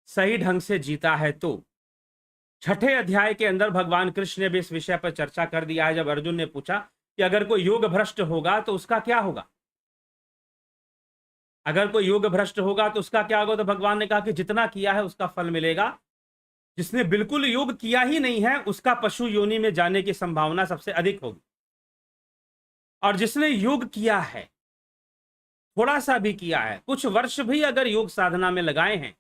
सही ढंग से जीता है तो। छठे अध्याय के अंदर भगवान कृष्ण ने भी इस विषय पर चर्चा कर दिया है। जब अर्जुन ने पूछा कि अगर कोई योग भ्रष्ट होगा तो उसका क्या होगा, अगर कोई योग भ्रष्ट होगा तो उसका क्या होगा, तो भगवान ने कहा कि जितना किया है उसका फल मिलेगा। जिसने बिल्कुल योग किया ही नहीं है उसका पशु योनि में जाने की संभावना सबसे अधिक होगी, और जिसने योग किया है, थोड़ा सा भी किया है, कुछ वर्ष भी अगर योग साधना में लगाए हैं,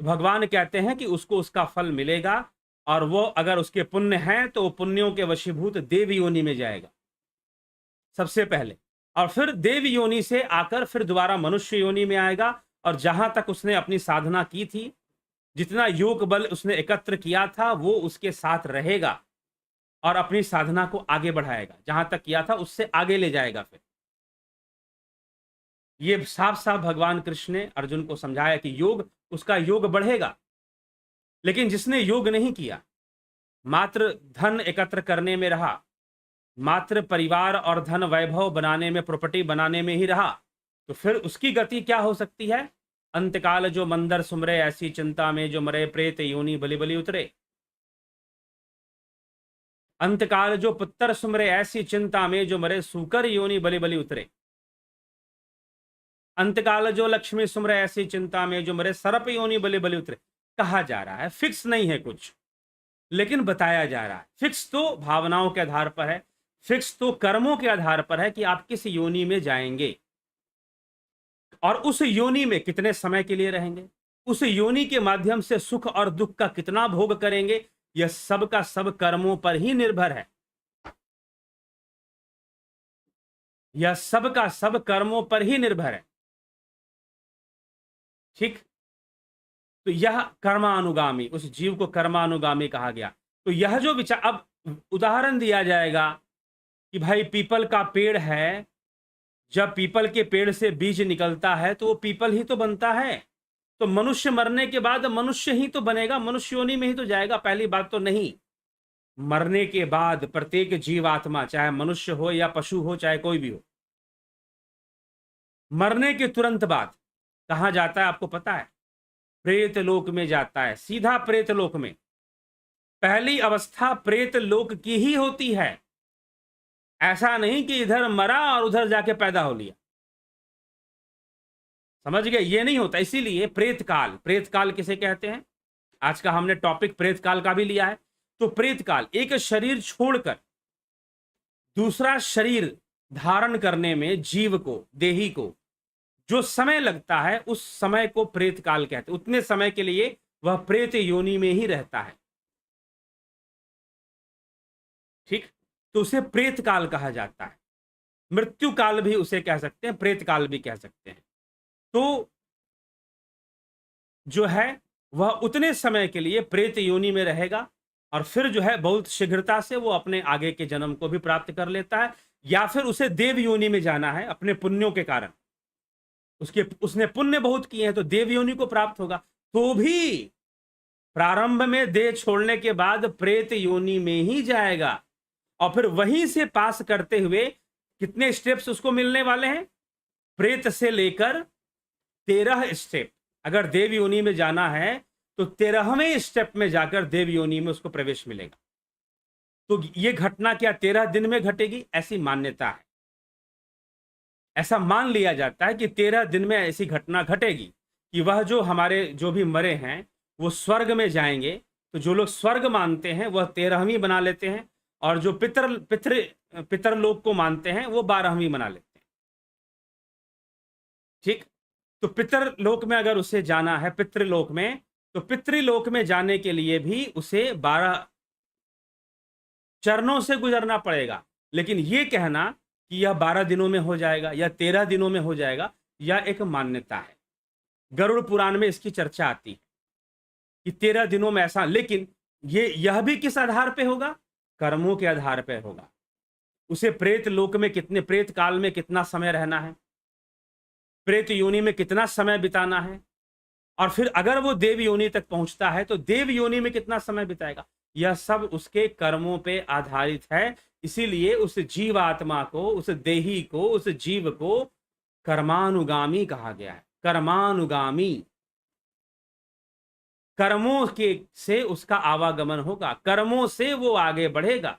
तो भगवान कहते हैं कि उसको उसका फल मिलेगा। और वो अगर उसके पुण्य हैं तो वो पुण्यों के वशीभूत देव योनि में जाएगा सबसे पहले, और फिर देव योनि से आकर फिर दोबारा मनुष्य योनि में आएगा। और जहां तक उसने अपनी साधना की थी, जितना योग बल उसने एकत्र किया था, वो उसके साथ रहेगा और अपनी साधना को आगे बढ़ाएगा, जहां तक किया था उससे आगे ले जाएगा। फिर ये साफ साफ भगवान कृष्ण ने अर्जुन को समझाया कि योग, उसका योग बढ़ेगा। लेकिन जिसने योग नहीं किया, मात्र धन एकत्र करने में रहा, मात्र परिवार और धन वैभव बनाने में, प्रॉपर्टी बनाने में ही रहा, तो फिर उसकी गति क्या हो सकती है? अंतकाल जो मंदर सुमरे, ऐसी चिंता में जो मरे, प्रेत योनि बलि बलि उतरे। अंतकाल जो पुत्र सुमरे ऐसी चिंता में, जो मरे सूकर योनि बलि बलि उतरे। अंतकाल जो लक्ष्मी सुमरे ऐसी चिंता में, जो मरे सर्प योनि बलि बलि उतरे। कहा जा रहा है, फिक्स नहीं है कुछ, लेकिन बताया जा रहा है। फिक्स तो भावनाओं के आधार पर है, फिक्स तो कर्मों के आधार पर है कि आप किस योनि में जाएंगे और उस योनि में कितने समय के लिए रहेंगे, उस योनि के माध्यम से सुख और दुख का कितना भोग करेंगे। यह सब का सब कर्मों पर ही निर्भर है। यह सब का सब कर्मों पर ही निर्भर है। ठीक, तो यह कर्मानुगामी, उस जीव को कर्मानुगामी कहा गया। तो यह जो विचार, अब उदाहरण दिया जाएगा कि भाई पीपल का पेड़ है, जब पीपल के पेड़ से बीज निकलता है तो वो पीपल ही तो बनता है। तो मनुष्य मरने के बाद मनुष्य ही तो बनेगा, मनुष्य योनि में ही तो जाएगा। पहली बात तो नहीं, मरने के बाद प्रत्येक जीवात्मा, चाहे मनुष्य हो या पशु हो, चाहे कोई भी हो, मरने के तुरंत बाद कहां जाता है आपको पता है? प्रेत लोक में जाता है, सीधा प्रेत लोक में। पहली अवस्था प्रेत लोक की ही होती है। ऐसा नहीं कि इधर मरा और उधर जाके पैदा हो लिया, समझ गए? ये नहीं होता। इसीलिए प्रेत काल, प्रेत काल किसे कहते हैं? आज का हमने टॉपिक प्रेत काल का भी लिया है। तो प्रेत काल, एक शरीर छोड़कर दूसरा शरीर धारण करने में जीव को, देही को जो समय लगता है, उस समय को प्रेत काल कहते हैं। उतने समय के लिए वह प्रेत योनि में ही रहता है। ठीक, तो उसे प्रेत काल कहा जाता है। मृत्यु काल भी उसे कह सकते हैं, प्रेत काल भी कह सकते हैं। तो जो है वह उतने समय के लिए प्रेत योनि में रहेगा और फिर जो है बहुत शीघ्रता से वो अपने आगे के जन्म को भी प्राप्त कर लेता है, या फिर उसे देव योनि में जाना है अपने पुण्यों के कारण। उसने पुण्य बहुत किए हैं तो देव योनि को प्राप्त होगा। तो भी प्रारंभ में देह छोड़ने के बाद प्रेत योनि में ही जाएगा और फिर वहीं से पास करते हुए कितने स्टेप्स उसको मिलने वाले हैं? प्रेत से लेकर 13 स्टेप। अगर देव योनि में जाना है तो 13वें स्टेप में जाकर देव योनि में उसको प्रवेश मिलेगा। तो ये घटना क्या 13 दिन में घटेगी? ऐसी मान्यता है, ऐसा मान लिया जाता है कि 13 दिन में ऐसी घटना घटेगी कि वह जो हमारे जो भी मरे हैं वो स्वर्ग में जाएंगे। तो जो लोग स्वर्ग मानते हैं वह 13वीं बना लेते हैं, और जो पितरलोक को मानते हैं वो 12वीं बना लेते हैं। ठीक, तो पितरलोक में अगर उसे जाना है, पितृलोक में, तो पितृलोक में जाने के लिए भी उसे 12 चरणों से गुजरना पड़ेगा। लेकिन यह कहना कि यह 12 दिनों में हो जाएगा या 13 दिनों में हो जाएगा, यह एक मान्यता है। गरुड़ पुराण में इसकी चर्चा आती है कि 13 दिनों में ऐसा। लेकिन यह भी किस आधार पे होगा? कर्मों के आधार पे होगा। उसे प्रेत लोक में कितने, प्रेत काल में कितना समय रहना है, प्रेत योनि में कितना समय बिताना है, और फिर अगर वो देव योनि तक पहुंचता है तो देव योनि में कितना समय बिताएगा। यह सब उसके कर्मों पे आधारित है। इसीलिए उस जीवात्मा को, उस देही को, उस जीव को कर्मानुगामी कहा गया है। कर्मानुगामी, कर्मों के से उसका आवागमन होगा, कर्मों से वो आगे बढ़ेगा।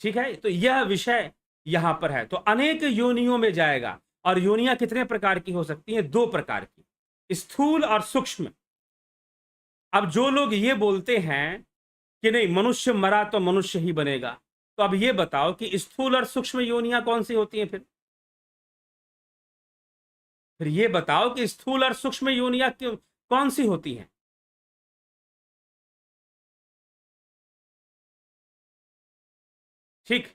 ठीक है, तो यह विषय यहां पर है। तो अनेक योनियों में जाएगा। और योनियां कितने प्रकार की हो सकती हैं? 2 प्रकार की, स्थूल और सूक्ष्म। अब जो लोग ये बोलते हैं कि नहीं मनुष्य मरा तो मनुष्य ही बनेगा, तो अब ये बताओ कि स्थूल और सूक्ष्म योनियां कौन सी होती हैं? फिर ये बताओ कि स्थूल और सूक्ष्म योनियां कौन सी होती हैं? ठीक,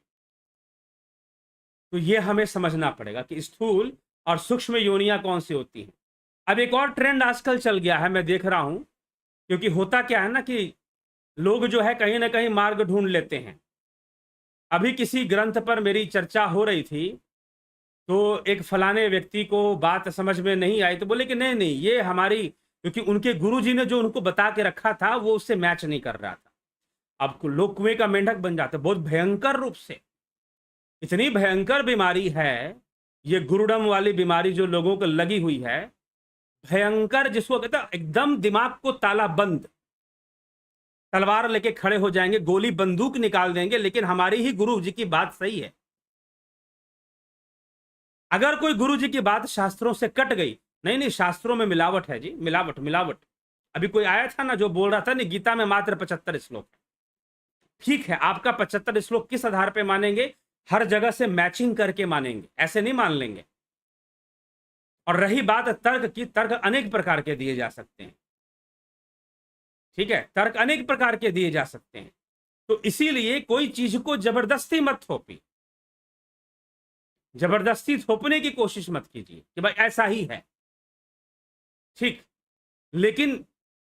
तो ये हमें समझना पड़ेगा कि स्थूल और सूक्ष्म योनियां कौन सी होती हैं। अब एक और ट्रेंड आजकल चल गया है, मैं देख रहा हूं, क्योंकि होता क्या है ना कि लोग जो है कहीं ना कहीं मार्ग ढूंढ लेते हैं। अभी किसी ग्रंथ पर मेरी चर्चा हो रही थी, तो एक फलाने व्यक्ति को बात समझ में नहीं आई, तो बोले कि नहीं नहीं ये हमारी, क्योंकि उनके गुरुजी ने जो उनको बता के रखा था वो उससे मैच नहीं कर रहा था। अब लोग कुएं का मेंढक बन जाते, बहुत भयंकर रूप से। इतनी भयंकर बीमारी है ये गुरुडम वाली बीमारी जो लोगों को लगी हुई है, भयंकर, जिसको कहता एकदम दिमाग को ताला बंद। तलवार लेके खड़े हो जाएंगे, गोली बंदूक निकाल देंगे, लेकिन हमारी ही गुरु जी की बात सही है। अगर कोई गुरु जी की बात शास्त्रों से कट गई, नहीं नहीं शास्त्रों में मिलावट है जी, मिलावट मिलावट। अभी कोई आया था ना जो बोल रहा था नहीं गीता में मात्र 75 श्लोक। ठीक है, आपका 75 श्लोक किस आधार पे मानेंगे? हर जगह से मैचिंग करके मानेंगे, ऐसे नहीं मान लेंगे। और रही बात तर्क की, तर्क अनेक प्रकार के दिए जा सकते हैं। ठीक है, तर्क अनेक प्रकार के दिए जा सकते हैं। तो इसीलिए कोई चीज को जबरदस्ती मत थोपी, जबरदस्ती थोपने की कोशिश मत कीजिए कि भाई ऐसा ही है। ठीक, लेकिन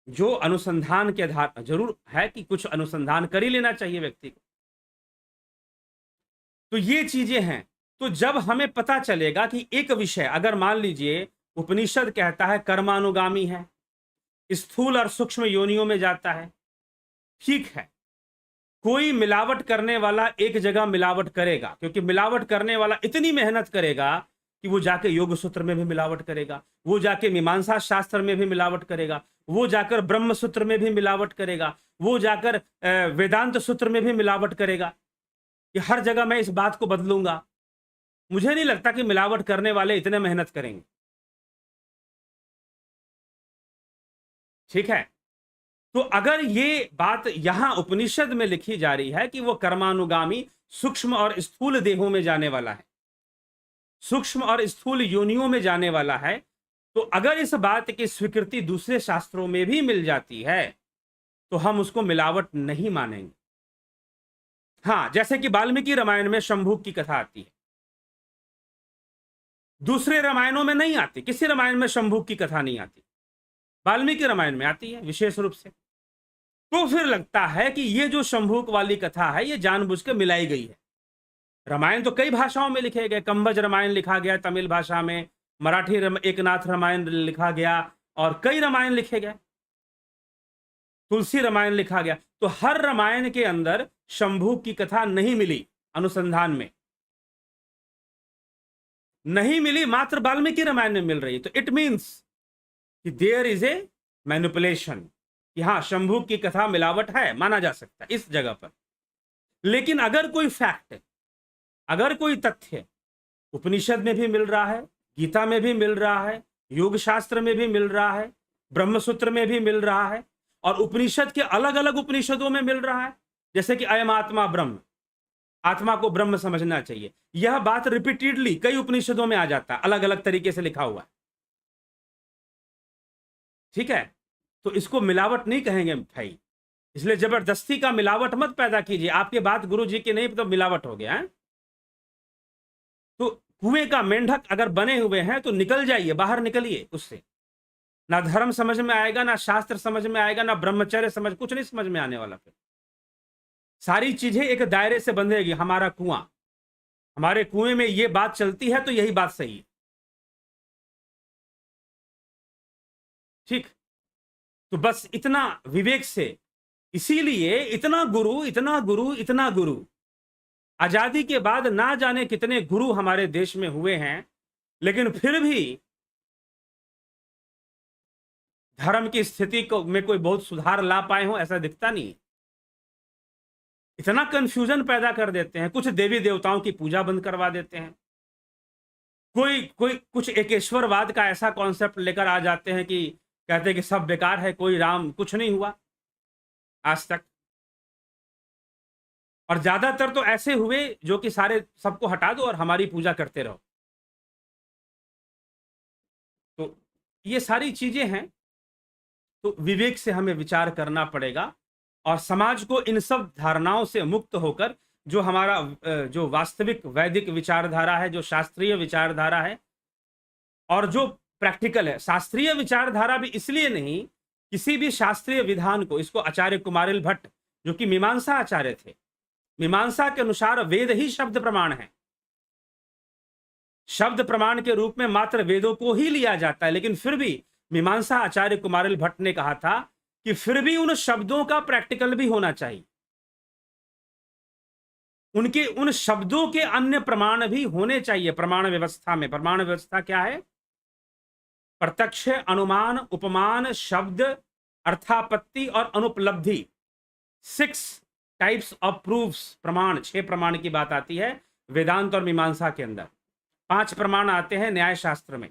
जो अनुसंधान के आधार, जरूर है कि कुछ अनुसंधान कर ही लेना चाहिए व्यक्ति को। तो ये चीजें हैं। तो जब हमें पता चलेगा कि एक विषय, अगर मान लीजिए उपनिषद कहता है कर्मानुगामी है, स्थूल और सूक्ष्म योनियों में जाता है, ठीक है, कोई मिलावट करने वाला एक जगह मिलावट करेगा, क्योंकि मिलावट करने वाला इतनी मेहनत करेगा कि वो जाके योग सूत्र में भी मिलावट करेगा, वो जाके मीमांसा शास्त्र में भी मिलावट करेगा, वो जाकर ब्रह्म सूत्र में भी मिलावट करेगा, वो जाकर वेदांत सूत्र में भी मिलावट करेगा कि हर जगह मैं इस बात को बदलूंगा। मुझे नहीं लगता कि मिलावट करने वाले इतने मेहनत करेंगे। ठीक है, तो अगर ये बात यहां उपनिषद में लिखी जा रही है कि वो कर्मानुगामी सूक्ष्म और स्थूल देहों में जाने वाला है, सूक्ष्म और स्थूल योनियों में जाने वाला है, तो अगर इस बात की स्वीकृति दूसरे शास्त्रों में भी मिल जाती है तो हम उसको मिलावट नहीं मानेंगे। हां, जैसे कि वाल्मीकि रामायण में शंभुक की कथा आती है, दूसरे रामायणों में नहीं आती, किसी रामायण में शंभुक की कथा नहीं आती, वाल्मीकि रामायण में आती है विशेष रूप से। तो फिर लगता है कि ये जो शंभुक वाली कथा है ये जानबूझ के मिलाई गई है। रामायण तो कई भाषाओं में लिखे गए, कंबज रामायण लिखा गया तमिल भाषा में, मराठी एकनाथ रामायण लिखा गया, और कई रामायण लिखे गए, तुलसी रामायण लिखा गया। तो हर रामायण के अंदर शंभुक की कथा नहीं मिली, अनुसंधान में नहीं मिली, मात्र वाल्मीकि रामायण में मिल रही है। तो इट मीन्स कि देयर इज ए मैनिपुलेशन, कि हाँ शंभुक की कथा मिलावट है, माना जा सकता है इस जगह पर। लेकिन अगर कोई फैक्ट, अगर कोई तथ्य उपनिषद में भी मिल रहा है, गीता में भी मिल रहा है, योग शास्त्र में भी मिल रहा है, ब्रह्मसूत्र में भी मिल रहा है, और उपनिषद के अलग अलग उपनिषदों में मिल रहा है, जैसे कि अयम आत्मा ब्रह्म, आत्मा को ब्रह्म समझना चाहिए, यह बात रिपीटेडली कई उपनिषदों में आ जाता है, अलग अलग तरीके से लिखा हुआ है। ठीक है, तो इसको मिलावट नहीं कहेंगे भाई, इसलिए जबरदस्ती का मिलावट मत पैदा कीजिए। आपके बात गुरु जी की नहीं तो मिलावट हो गया है। तो कुएं का मेंढक अगर बने हुए हैं तो निकल जाइए, बाहर निकलिए उससे। ना धर्म समझ में आएगा, ना शास्त्र समझ में आएगा, ना ब्रह्मचर्य समझ, कुछ नहीं समझ में आने वाला। फिर सारी चीजें एक दायरे से बंधेगी। हमारा कुआं, हमारे कुएं में ये बात चलती है तो यही बात सही है। ठीक, तो बस इतना विवेक से, इसीलिए इतना गुरु इतना गुरु इतना गुरु, आजादी के बाद ना जाने कितने गुरु हमारे देश में हुए हैं, लेकिन फिर भी धर्म की स्थिति को में कोई बहुत सुधार ला पाए हो ऐसा दिखता नहीं। इतना कंफ्यूजन पैदा कर देते हैं, कुछ देवी देवताओं की पूजा बंद करवा देते हैं, कोई कोई कुछ एकेश्वरवाद का ऐसा कॉन्सेप्ट लेकर आ जाते हैं कि कहते हैं कि सब बेकार है, कोई राम, कुछ नहीं हुआ आज तक। और ज्यादातर तो ऐसे हुए जो कि सारे सबको हटा दो और हमारी पूजा करते रहो। तो ये सारी चीजें हैं, तो विवेक से हमें विचार करना पड़ेगा, और समाज को इन सब धारणाओं से मुक्त होकर जो हमारा जो वास्तविक वैदिक विचारधारा है, जो शास्त्रीय विचारधारा है और जो प्रैक्टिकल है। शास्त्रीय विचारधारा भी इसलिए नहीं, किसी भी शास्त्रीय विधान को, इसको आचार्य कुमारिल भट्ट जो कि मीमांसा आचार्य थे, मीमांसा के अनुसार वेद ही शब्द प्रमाण है, शब्द प्रमाण के रूप में मात्र वेदों को ही लिया जाता है। लेकिन फिर भी मीमांसा आचार्य कुमारिल भट्ट ने कहा था कि फिर भी उन शब्दों का प्रैक्टिकल भी होना चाहिए, उनके उन शब्दों के अन्य प्रमाण भी होने चाहिए प्रमाण व्यवस्था में। प्रमाण व्यवस्था क्या है? प्रत्यक्ष, अनुमान, उपमान, शब्द, अर्थापत्ति और अनुपलब्धि, 6 टाइप्स ऑफ प्रूफ्स, प्रमाण, 6 प्रमाण की बात आती है वेदांत और मीमांसा के अंदर। 5 प्रमाण आते हैं न्याय शास्त्र में।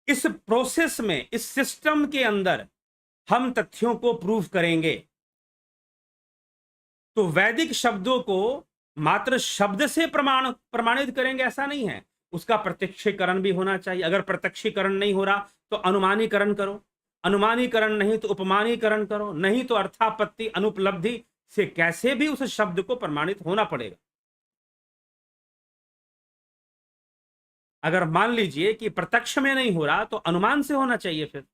इस प्रोसेस में, इस सिस्टम के अंदर हम तथ्यों को प्रूव करेंगे। तो वैदिक शब्दों को मात्र शब्द से प्रमाणित करेंगे ऐसा नहीं है, उसका प्रत्यक्षीकरण भी होना चाहिए। अगर प्रत्यक्षीकरण नहीं हो रहा तो अनुमानीकरण करो, अनुमानीकरण नहीं तो उपमानीकरण करो, नहीं तो अर्थापत्ति अनुपलब्धि से कैसे भी उस शब्द को प्रमाणित होना पड़ेगा। अगर मान लीजिए कि प्रत्यक्ष में नहीं हो रहा तो अनुमान से होना चाहिए। फिर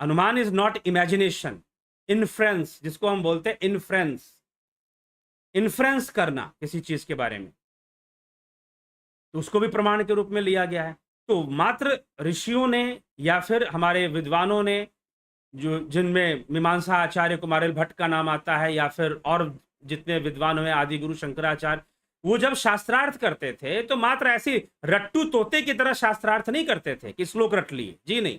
अनुमान इज नॉट इमेजिनेशन, इन्फ्रेंस, जिसको हम बोलते हैं इन्फ्रेंस, इन्फ्रेंस करना किसी चीज के बारे में, तो उसको भी प्रमाण के रूप में लिया गया है। तो मात्र ऋषियों ने या फिर हमारे विद्वानों ने, जो जिनमें मीमांसा आचार्य कुमारिल भट्ट का नाम आता है, या फिर और जितने विद्वान हुए आदि गुरु शंकराचार्य, वो जब शास्त्रार्थ करते थे तो मात्र ऐसी रट्टू तोते की तरह शास्त्रार्थ नहीं करते थे कि श्लोक रट लिए, जी नहीं।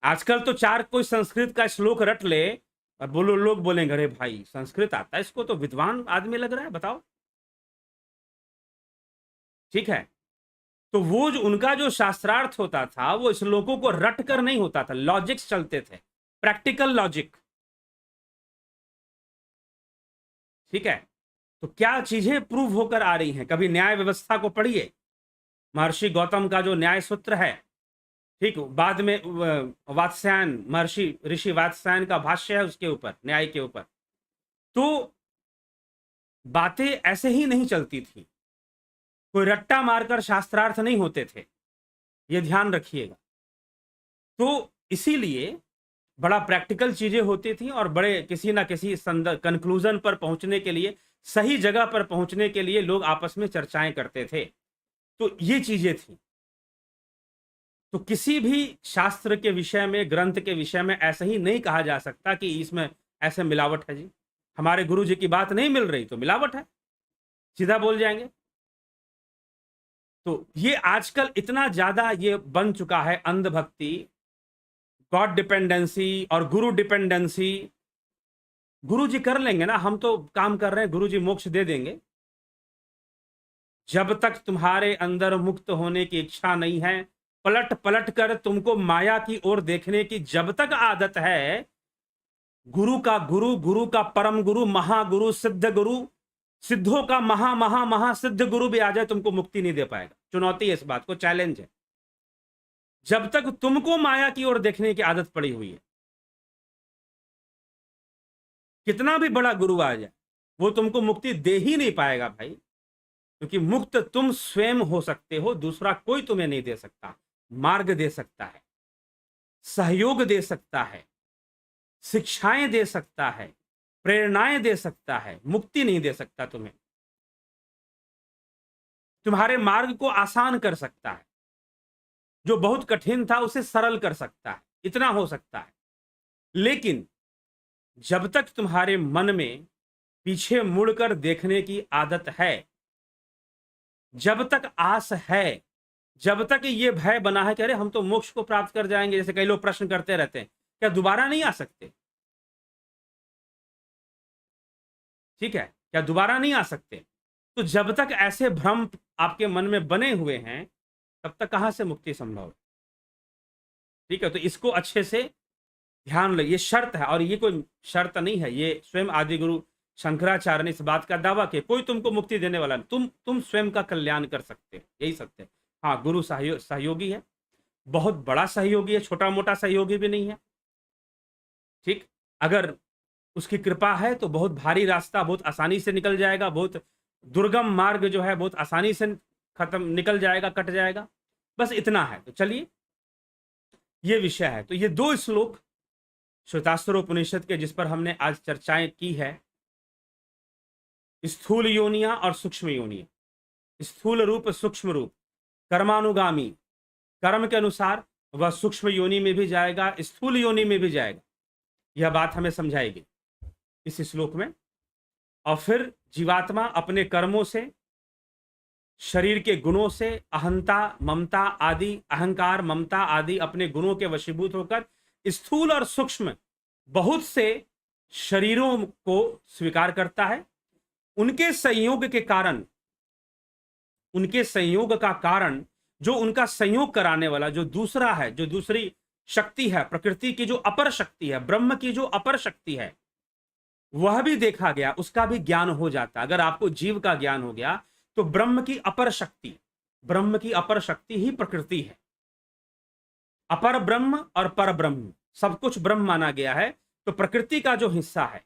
आजकल तो 4 कोई संस्कृत का श्लोक रट ले और बोलो, लोग बोलेंगे अरे भाई संस्कृत आता है इसको, तो विद्वान आदमी लग रहा है, बताओ। ठीक है, तो वो जो उनका जो शास्त्रार्थ होता था वो श्लोकों को रट कर नहीं होता था, लॉजिक्स चलते थे, प्रैक्टिकल लॉजिक। ठीक है, तो क्या चीजें प्रूव होकर आ रही हैं। कभी न्याय व्यवस्था को पढ़िए, महर्षि गौतम का जो न्याय सूत्र है, ठीक, बाद में वात्स्यायन, महर्षि ऋषि वात्स्यायन का भाष्य है उसके ऊपर, न्याय के ऊपर। तो बातें ऐसे ही नहीं चलती थी, कोई रट्टा मारकर शास्त्रार्थ नहीं होते थे, ये ध्यान रखिएगा। तो इसीलिए बड़ा प्रैक्टिकल चीजें होती थी और बड़े किसी ना किसी कंक्लूजन पर पहुंचने के लिए, सही जगह पर पहुंचने के लिए लोग आपस में चर्चाएं करते थे। तो ये चीजें थी। तो किसी भी शास्त्र के विषय में, ग्रंथ के विषय में ऐसा ही नहीं कहा जा सकता कि इसमें ऐसे मिलावट है जी, हमारे गुरु जी की बात नहीं मिल रही तो मिलावट है, सीधा बोल जाएंगे। तो ये आजकल इतना ज्यादा ये बन चुका है अंधभक्ति, गॉड डिपेंडेंसी और गुरु डिपेंडेंसी। गुरु जी कर लेंगे ना, हम तो काम कर रहे हैं, गुरु जी मोक्ष दे देंगे। जब तक तुम्हारे अंदर मुक्त होने की इच्छा नहीं है, पलट पलट कर तुमको माया की ओर देखने की जब तक आदत है, गुरु का गुरु, गुरु का परम गुरु, महागुरु, सिद्ध गुरु, सिद्धों का महा महा महा सिद्ध गुरु भी आ जाए, तुमको मुक्ति नहीं दे पाएगा। चुनौती है इस बात को, चैलेंज है। जब तक तुमको माया की ओर देखने की आदत पड़ी हुई है, कितना भी बड़ा गुरु आ जाए वो तुमको मुक्ति दे ही नहीं पाएगा भाई, क्योंकि मुक्त तुम स्वयं हो सकते हो, दूसरा कोई तुम्हें नहीं दे सकता। मार्ग दे सकता है, सहयोग दे सकता है, शिक्षाएं दे सकता है, प्रेरणाएं दे सकता है, मुक्ति नहीं दे सकता तुम्हें। तुम्हारे मार्ग को आसान कर सकता है, जो बहुत कठिन था उसे सरल कर सकता है, इतना हो सकता है। लेकिन जब तक तुम्हारे मन में पीछे मुड़कर देखने की आदत है, जब तक आस है, जब तक ये भय बना है कि अरे हम तो मोक्ष को प्राप्त कर जाएंगे, जैसे कई लोग प्रश्न करते रहते हैं, क्या दोबारा नहीं आ सकते? ठीक है, क्या दोबारा नहीं आ सकते? तो जब तक ऐसे भ्रम आपके मन में बने हुए हैं, तब तक कहां से मुक्ति संभव है? ठीक है, तो इसको अच्छे से ध्यान लो, ये शर्त है, और ये कोई शर्त नहीं है, ये स्वयं आदि गुरु शंकराचार्य ने इस बात का दावा किया, कोई तुमको मुक्ति देने वाला नहीं, तुम स्वयं का कल्याण कर सकते हो, यही सत्य है। हाँ, गुरु सहयोगी है, बहुत बड़ा सहयोगी है, छोटा मोटा सहयोगी भी नहीं है। ठीक, अगर उसकी कृपा है तो बहुत भारी रास्ता बहुत आसानी से निकल जाएगा, बहुत दुर्गम मार्ग जो है बहुत आसानी से खत्म निकल जाएगा, कट जाएगा, बस इतना है। तो चलिए, ये विषय है। तो ये 2 श्लोक श्वेतास्त्रोपनिषद के जिस पर हमने आज चर्चाएं की है, स्थूल योनियां और सूक्ष्म योनियां, स्थूल रूप सूक्ष्म रूप, कर्मानुगामी, कर्म के अनुसार वह सूक्ष्म योनि में भी जाएगा, स्थूल योनि में भी जाएगा, यह बात हमें समझाएगी इस श्लोक में। और फिर जीवात्मा अपने कर्मों से, शरीर के गुणों से, अहंता, ममता आदि, अहंकार, ममता आदि अपने गुणों के वशीभूत होकर स्थूल और सूक्ष्म बहुत से शरीरों को स्वीकार करता है। उनके संयोग के कारण, उनके संयोग का कारण, जो उनका संयोग कराने वाला जो दूसरा है, जो दूसरी शक्ति है, प्रकृति की जो अपर शक्ति है, ब्रह्म की जो अपर शक्ति है, वह भी देखा गया, उसका भी ज्ञान हो जाता। अगर आपको जीव का ज्ञान हो गया तो ब्रह्म की अपर शक्ति, ब्रह्म की अपर शक्ति ही प्रकृति है। अपर ब्रह्म और पर ब्रह्म, सब कुछ ब्रह्म माना गया है। तो प्रकृति का जो हिस्सा है,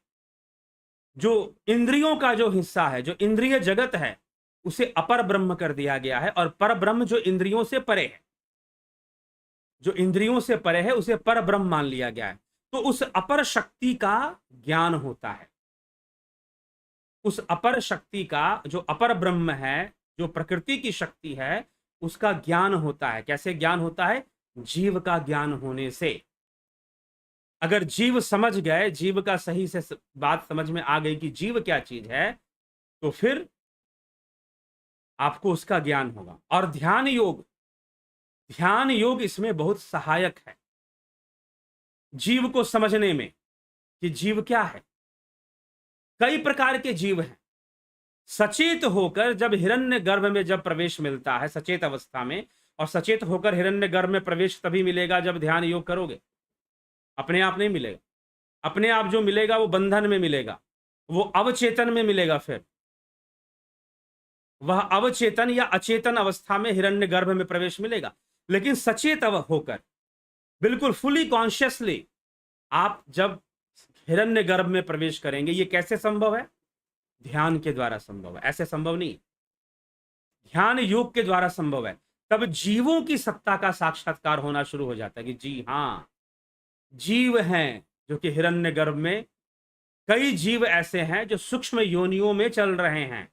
जो इंद्रियों का जो हिस्सा है, जो इंद्रिय जगत है, उसे अपर ब्रह्म कर दिया गया है। और पर ब्रह्म जो इंद्रियों से परे है, जो इंद्रियों से परे है, उसे पर ब्रह्म मान लिया गया है। तो उस अपर शक्ति का ज्ञान होता है। उस अपर शक्ति का, जो अपर ब्रह्म है, जो प्रकृति की शक्ति है, उसका ज्ञान होता है। कैसे ज्ञान होता है? जीव का ज्ञान होने से। अगर जीव समझ गए, जीव का सही से बात समझ में आ गई कि जीव क्या चीज है, तो फिर आपको उसका ज्ञान होगा। और ध्यान योग, ध्यान योग इसमें बहुत सहायक है जीव को समझने में कि जीव क्या है। कई प्रकार के जीव हैं। सचेत होकर जब हिरण्य गर्भ में जब प्रवेश मिलता है, सचेत अवस्था में, और सचेत होकर हिरण्य गर्भ में प्रवेश तभी मिलेगा जब ध्यान योग करोगे। अपने आप नहीं मिलेगा। अपने आप जो मिलेगा वो बंधन में मिलेगा, वो अवचेतन में मिलेगा। फिर वह अवचेतन या अचेतन अवस्था में हिरण्य गर्भ में प्रवेश मिलेगा। लेकिन सचेत होकर, बिल्कुल फुली कॉन्शियसली आप जब हिरण्य गर्भ में प्रवेश करेंगे, ये कैसे संभव है? ध्यान के द्वारा संभव है। ऐसे संभव नहीं, ध्यान योग के द्वारा संभव है। तब जीवों की सत्ता का साक्षात्कार होना शुरू हो जाता है कि जी हाँ, जीव हैं जो कि हिरण्य गर्भ में, कई जीव ऐसे हैं जो सूक्ष्म योनियों में चल रहे हैं।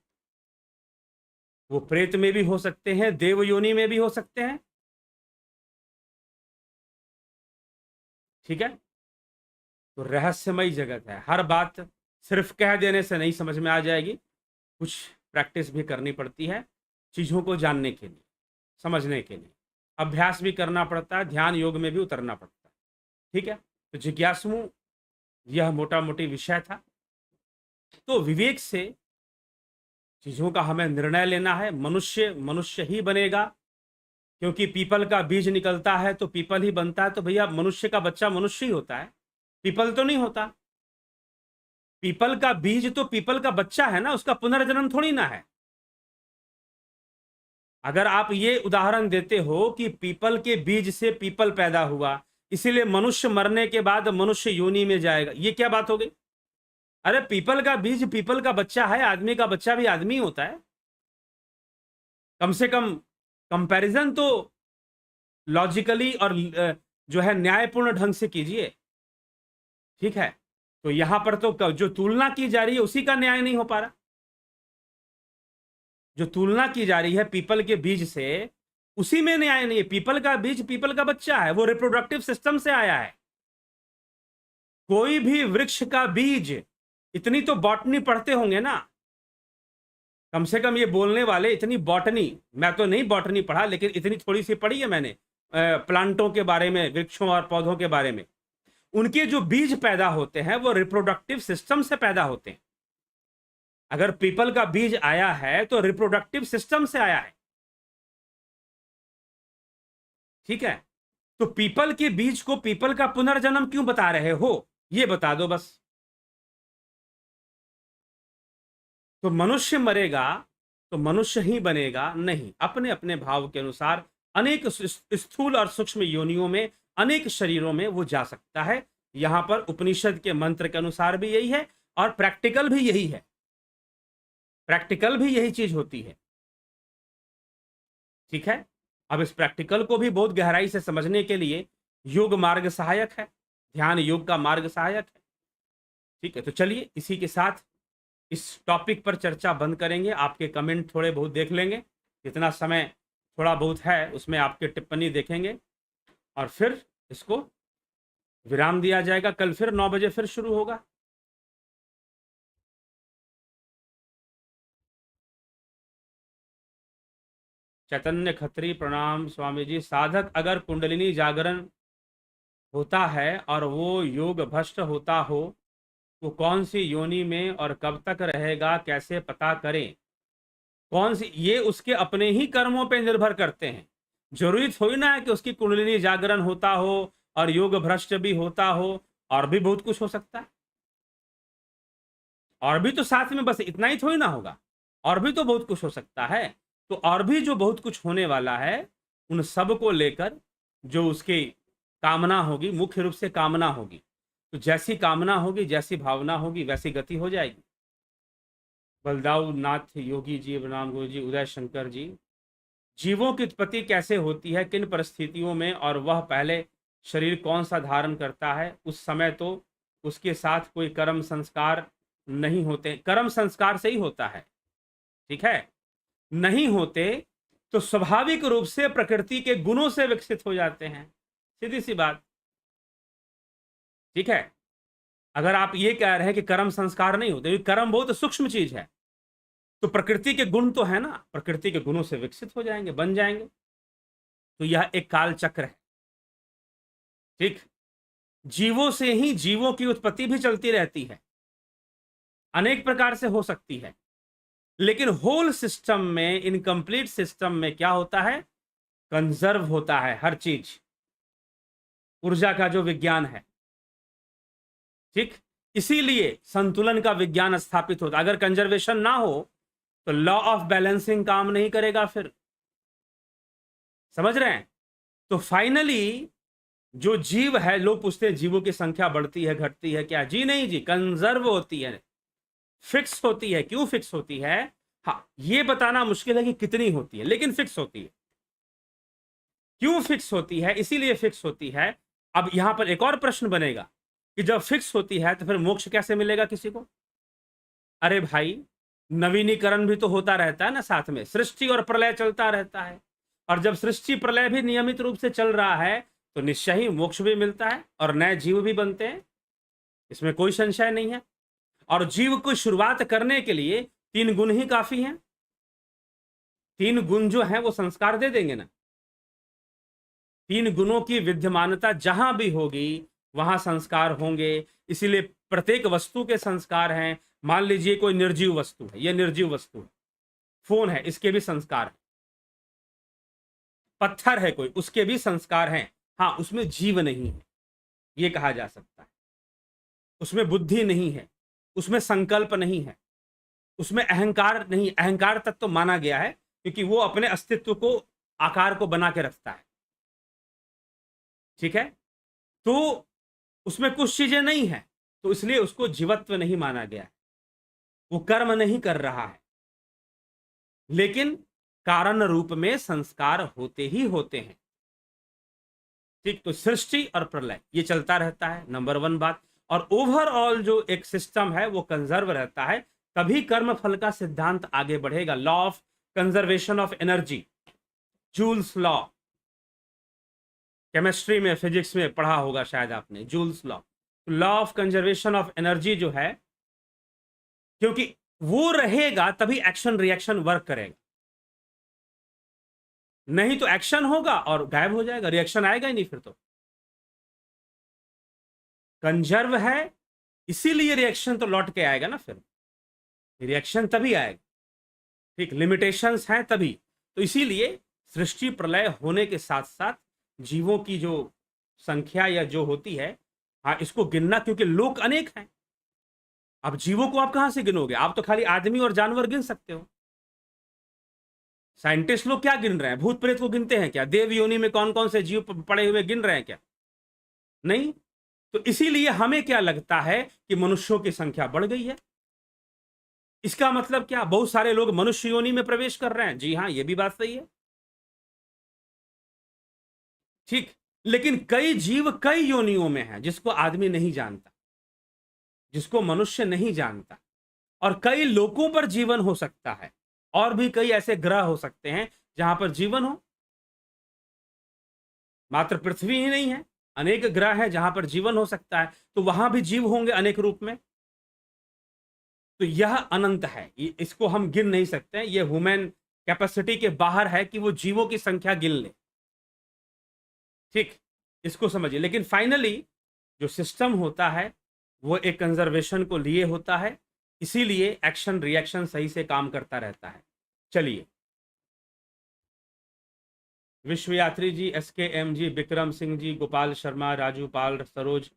वो प्रेत में भी हो सकते हैं, देव योनि में भी हो सकते हैं। ठीक है? तो रहस्यमय जगत है। हर बात सिर्फ कह देने से नहीं समझ में आ जाएगी, कुछ प्रैक्टिस भी करनी पड़ती है चीजों को जानने के लिए, समझने के लिए। अभ्यास भी करना पड़ता है, ध्यान योग में भी उतरना पड़ता है। ठीक है? तो जिज्ञासुओं, यह मोटा मोटी विषय था। तो विवेक से चीजों का हमें निर्णय लेना है। मनुष्य मनुष्य ही बनेगा, क्योंकि पीपल का बीज निकलता है तो पीपल ही बनता है। तो भैया मनुष्य का बच्चा मनुष्य ही होता है, पीपल तो नहीं होता। पीपल का बीज तो पीपल का बच्चा है ना, उसका पुनर्जन्म थोड़ी ना है। अगर आप ये उदाहरण देते हो कि पीपल के बीज से पीपल पैदा हुआ, इसीलिए मनुष्य मरने के बाद मनुष्य योनि में जाएगा, ये क्या बात हो गई? अरे पीपल का बीज पीपल का बच्चा है, आदमी का बच्चा भी आदमी होता है। कम से कम कंपैरिजन तो लॉजिकली और जो है न्यायपूर्ण ढंग से कीजिए। ठीक है? तो यहां पर तो जो तुलना की जा रही है उसी का न्याय नहीं हो पा रहा। जो तुलना की जा रही है पीपल के बीज से, उसी में न्याय नहीं है। पीपल का बीज पीपल का बच्चा है, वो रिप्रोडक्टिव सिस्टम से आया है। कोई भी वृक्ष का बीज, इतनी तो बॉटनी पढ़ते होंगे ना, कम से कम ये बोलने वाले इतनी बॉटनी, मैं तो नहीं बॉटनी पढ़ा लेकिन इतनी थोड़ी सी पढ़ी है मैंने प्लांटों के बारे में, वृक्षों और पौधों के बारे में। उनके जो बीज पैदा होते हैं वो रिप्रोडक्टिव सिस्टम से पैदा होते हैं। अगर पीपल का बीज आया है तो रिप्रोडक्टिव सिस्टम से आया है। ठीक है? तो पीपल के बीज को पीपल का पुनर्जन्म क्यों बता रहे हो, ये बता दो बस। तो मनुष्य मरेगा तो मनुष्य ही बनेगा? नहीं, अपने अपने भाव के अनुसार अनेक स्थूल और सूक्ष्म योनियों में, अनेक शरीरों में वो जा सकता है। यहां पर उपनिषद के मंत्र के अनुसार भी यही है और प्रैक्टिकल भी यही है। प्रैक्टिकल भी यही चीज होती है। ठीक है? अब इस प्रैक्टिकल को भी बहुत गहराई से समझने के लिए योग मार्ग सहायक है, ध्यान योग का मार्ग सहायक है। ठीक है? तो चलिए इसी के साथ इस टॉपिक पर चर्चा बंद करेंगे। आपके कमेंट थोड़े बहुत देख लेंगे, जितना समय थोड़ा बहुत है उसमें आपके टिप्पणी देखेंगे और फिर इसको विराम दिया जाएगा। कल फिर 9 बजे फिर शुरू होगा। चैतन्य खत्री प्रणाम स्वामी जी। साधक अगर कुंडलिनी जागरण होता है और वो योग भ्रष्ट होता हो, वो कौन सी योनि में और कब तक रहेगा कैसे पता करें? कौन सी, ये उसके अपने ही कर्मों पे निर्भर करते हैं। जरूरी थोड़ी ना है कि उसकी कुंडलिनी जागरण होता हो और योग भ्रष्ट भी होता हो, और भी बहुत कुछ हो सकता है। और भी तो साथ में बस इतना ही थोड़ी ना होगा, और भी तो बहुत कुछ हो सकता है। तो और भी जो बहुत कुछ होने वाला है, उन सब को लेकर जो उसकी कामना होगी, मुख्य रूप से कामना होगी, तो जैसी कामना होगी, जैसी भावना होगी, वैसी गति हो जाएगी। बलदाऊ नाथ योगी जी, प्रणाम गुरु जी, उदय शंकर जी। जीवों की उत्पत्ति कैसे होती है, किन परिस्थितियों में, और वह पहले शरीर कौन सा धारण करता है? उस समय तो उसके साथ कोई कर्म संस्कार नहीं होते, कर्म संस्कार से ही होता है, ठीक है, नहीं होते तो स्वाभाविक रूप से प्रकृति के गुणों से विकसित हो जाते हैं, सीधी सी बात, ठीक है। अगर आप ये कह रहे हैं कि कर्म संस्कार नहीं होते, कर्म बहुत सूक्ष्म चीज है, तो प्रकृति के गुण तो है ना, प्रकृति के गुणों से विकसित हो जाएंगे, बन जाएंगे। तो यह एक काल चक्र है, ठीक। जीवों से ही जीवों की उत्पत्ति भी चलती रहती है, अनेक प्रकार से हो सकती है, लेकिन होल सिस्टम में, इनकम्प्लीट सिस्टम में क्या होता है? कंजर्व होता है हर चीज, ऊर्जा का जो विज्ञान है, ठीक। इसीलिए संतुलन का विज्ञान स्थापित होता है। अगर कंजर्वेशन ना हो तो लॉ ऑफ बैलेंसिंग काम नहीं करेगा फिर, समझ रहे हैं? तो फाइनली जो जीव है, लोग पूछते हैं जीवों की संख्या बढ़ती है घटती है क्या? जी नहीं जी, कंजर्व होती है, फिक्स होती है। क्यों फिक्स होती है? हाँ, ये बताना मुश्किल है कि कितनी होती है, लेकिन फिक्स होती है। क्यों फिक्स होती है? इसीलिए फिक्स होती है। अब यहां पर एक और प्रश्न बनेगा कि जब फिक्स होती है तो फिर मोक्ष कैसे मिलेगा किसी को? अरे भाई, नवीनीकरण भी तो होता रहता है ना साथ में, सृष्टि और प्रलय चलता रहता है, और जब सृष्टि प्रलय भी नियमित रूप से चल रहा है तो निश्चय ही मोक्ष भी मिलता है और नए जीव भी बनते हैं, इसमें कोई संशय नहीं है। और जीव को शुरुआत करने के लिए 3 गुण ही काफी हैं। 3 गुण जो है वो संस्कार दे देंगे ना। 3 गुणों की विद्यमानता जहां भी होगी वहां संस्कार होंगे। इसीलिए प्रत्येक वस्तु के संस्कार हैं। मान लीजिए कोई निर्जीव वस्तु है, यह निर्जीव वस्तु है, फोन है, इसके भी संस्कार है। पत्थर है कोई, उसके भी संस्कार हैं। हाँ, उसमें जीव नहीं है, यह कहा जा सकता है। उसमें बुद्धि नहीं है, उसमें संकल्प नहीं है, उसमें अहंकार नहीं। अहंकार तक तो माना गया है क्योंकि वो अपने अस्तित्व को, आकार को बना के रखता है, ठीक है। तो उसमें कुछ चीजें नहीं है, तो इसलिए उसको जीवत्व नहीं माना गया है, वो कर्म नहीं कर रहा है, लेकिन कारण रूप में संस्कार होते ही होते हैं, ठीक। तो सृष्टि और प्रलय ये चलता रहता है, नंबर 1 बात। और ओवरऑल जो एक सिस्टम है वो कंजर्व रहता है, तभी कर्म फल का सिद्धांत आगे बढ़ेगा। Law of conservation of energy, joules law, chemistry में, फिजिक्स में पढ़ा होगा शायद आपने, joules law. Law of conservation of energy जो है, क्योंकि वो रहेगा तभी एक्शन रिएक्शन वर्क करेगा, नहीं तो एक्शन होगा और गायब हो जाएगा, रिएक्शन आएगा ही नहीं फिर। तो कंजर्व है, इसीलिए रिएक्शन तो लौट के आएगा ना, फिर रिएक्शन तभी आएगा, ठीक। लिमिटेशंस हैं तभी, तो इसीलिए सृष्टि प्रलय होने के साथ साथ जीवों की जो संख्या या जो होती है, हाँ, इसको गिनना, क्योंकि लोक अनेक हैं। अब जीवों को आप कहां से गिनोगे? आप तो खाली आदमी और जानवर गिन सकते हो। साइंटिस्ट लोग क्या गिन रहे हैं? भूत प्रेत को गिनते हैं क्या? देव योनि में कौन कौन से जीव पड़े हुए गिन रहे हैं क्या? नहीं। तो इसीलिए हमें क्या लगता है कि मनुष्यों की संख्या बढ़ गई है। इसका मतलब क्या? बहुत सारे लोग मनुष्य योनि में प्रवेश कर रहे हैं। जी हाँ, यह भी बात सही है, ठीक। लेकिन कई जीव कई योनियों में हैं जिसको आदमी नहीं जानता, जिसको मनुष्य नहीं जानता, और कई लोकों पर जीवन हो सकता है, और भी कई ऐसे ग्रह हो सकते हैं जहां पर जीवन हो। मात्र पृथ्वी ही नहीं है, अनेक ग्रह हैं जहां पर जीवन हो सकता है, तो वहां भी जीव होंगे अनेक रूप में। तो यह अनंत है, इसको हम गिन नहीं सकते। यह ह्यूमन कैपेसिटी के बाहर है कि वो जीवों की संख्या गिन ले, ठीक। इसको समझिए। लेकिन फाइनली जो सिस्टम होता है वो एक कंजर्वेशन को लिए होता है, इसीलिए एक्शन रिएक्शन सही से काम करता रहता है। चलिए, विश्वयात्री जी, SKM जी, विक्रम सिंह जी, गोपाल शर्मा, राजू पाल, सरोज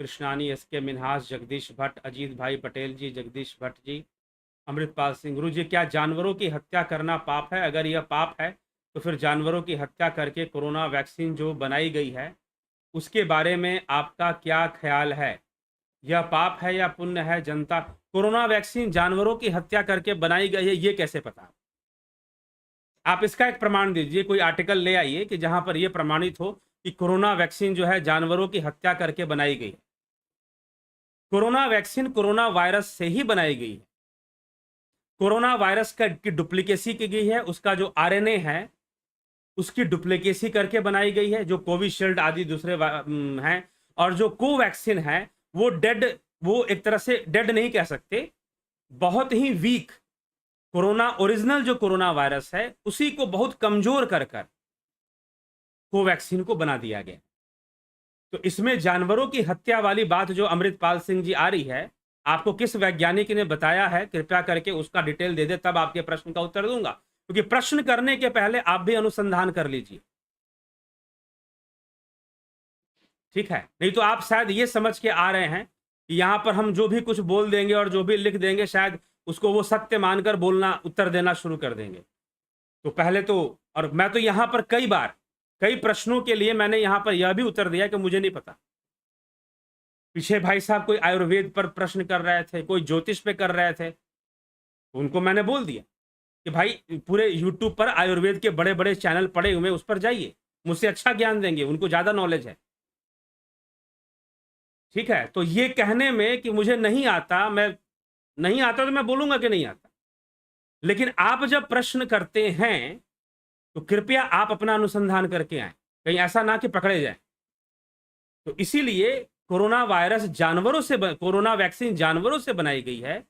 कृष्णानी, SK मिन्हास, जगदीश भट्ट, अजीत भाई पटेल जी, जगदीश भट्ट जी, अमृतपाल सिंह, गुरु जी क्या जानवरों की हत्या करना पाप है? अगर यह पाप है तो फिर जानवरों की हत्या करके कोरोना वैक्सीन जो बनाई गई है उसके बारे में आपका क्या ख्याल है? यह पाप है या पुण्य है? जनता, कोरोना वैक्सीन जानवरों की हत्या करके बनाई गई है ये कैसे पता? आप इसका एक प्रमाण दीजिए, कोई आर्टिकल ले आइए कि जहां पर यह प्रमाणित हो कि कोरोना वैक्सीन जो है जानवरों की हत्या करके बनाई गई है। कोरोना वैक्सीन कोरोना वायरस से ही बनाई गई है। कोरोना वायरस की डुप्लीकेसी की गई है, उसका जो RNA है उसकी डुप्लीकेसी करके बनाई गई है, जो कोविशील्ड आदि दूसरे हैं। और जो कोवैक्सीन है वो वो एक तरह से डेड नहीं कह सकते, बहुत ही वीक कोरोना, ओरिजिनल जो कोरोना वायरस है उसी को बहुत कमजोर कर कर कोवैक्सीन को बना दिया गया। तो इसमें जानवरों की हत्या वाली बात जो अमृतपाल सिंह जी आ रही है, आपको किस वैज्ञानिक ने बताया है? कृपया करके उसका डिटेल दे दे, तब आपके प्रश्न का उत्तर दूंगा, क्योंकि प्रश्न करने के पहले आप भी अनुसंधान कर लीजिए, ठीक है? नहीं तो आप शायद ये समझ के आ रहे हैं कि यहां पर हम जो भी कुछ बोल देंगे और जो भी लिख देंगे शायद उसको वो सत्य मानकर बोलना, उत्तर देना शुरू कर देंगे। तो पहले तो, और मैं तो यहां पर कई बार कई प्रश्नों के लिए मैंने यहां पर यह भी उत्तर दिया कि मुझे नहीं पता। पीछे भाई साहब कोई आयुर्वेद पर प्रश्न कर रहे थे, कोई ज्योतिष पे कर रहे थे, तो उनको मैंने बोल दिया कि भाई पूरे यूट्यूब पर आयुर्वेद के बड़े बड़े चैनल पड़े हुए, उस पर जाइए, मुझसे अच्छा ज्ञान देंगे, उनको ज्यादा नॉलेज है, ठीक है? तो ये कहने में कि मुझे नहीं आता, मैं नहीं आता तो मैं बोलूंगा कि नहीं आता, लेकिन आप जब प्रश्न करते हैं तो कृपया आप अपना अनुसंधान करके आए, कहीं ऐसा ना कि पकड़े जाए। तो इसीलिए कोरोना वायरस जानवरों से कोरोना वैक्सीन जानवरों से बनाई गई है,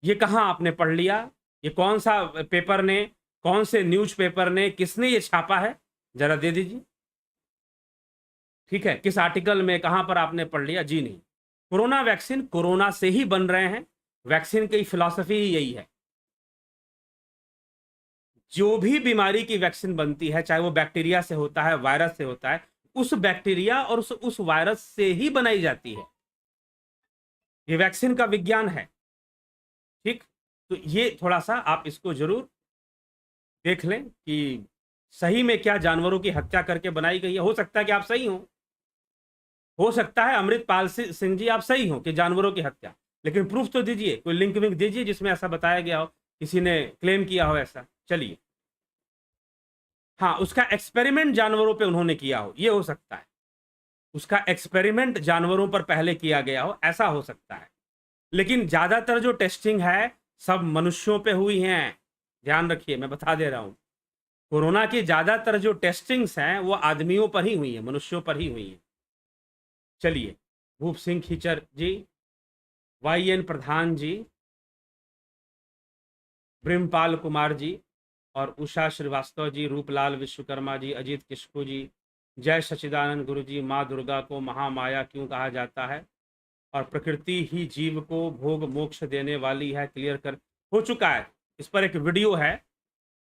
ये कहां आपने पढ़ लिया? ये कौन सा पेपर ने, कौन से न्यूज़पेपर ने, किसने ये छापा है? जरा दे दीजिए, ठीक है? किस आर्टिकल में, कहां पर आपने पढ़ लिया? जी नहीं, कोरोना वैक्सीन कोरोना से ही बन रहे हैं, वैक्सीन की फिलॉसफी ही यही है। जो भी बीमारी की वैक्सीन बनती है, चाहे वो बैक्टीरिया से होता है, वायरस से होता है, उस बैक्टीरिया और उस वायरस से ही बनाई जाती है। ये वैक्सीन का विज्ञान है, ठीक? तो ये थोड़ा सा आप इसको जरूर देख लें कि सही में क्या जानवरों की हत्या करके बनाई गई है। हो सकता है कि आप सही हो सकता है अमृतपाल सिंह जी आप सही हो कि जानवरों की हत्या, लेकिन प्रूफ तो दीजिए, कोई लिंक विंक दीजिए जिसमें ऐसा बताया गया हो, किसी ने क्लेम किया हो ऐसा। चलिए, हाँ, उसका एक्सपेरिमेंट जानवरों पे उन्होंने किया हो, ये हो सकता है, उसका एक्सपेरिमेंट जानवरों पर पहले किया गया हो, ऐसा हो सकता है। लेकिन ज्यादातर जो टेस्टिंग है सब मनुष्यों पे हुई हैं, ध्यान रखिए, मैं बता दे रहा हूं। कोरोना की ज्यादातर जो टेस्टिंग्स हैं वो आदमियों पर ही हुई है, मनुष्यों पर ही हुई है। चलिए, भूप सिंह खीचर जी, YN प्रधान जी, ब्रिमपाल कुमार जी, और उषा श्रीवास्तव जी, रूपलाल विश्वकर्मा जी, अजीत किस्कू जी, जय सच्चिदानंद गुरु जी, माँ दुर्गा को महामाया क्यों कहा जाता है, और प्रकृति ही जीव को भोग मोक्ष देने वाली है, क्लियर कर हो चुका है, इस पर एक वीडियो है।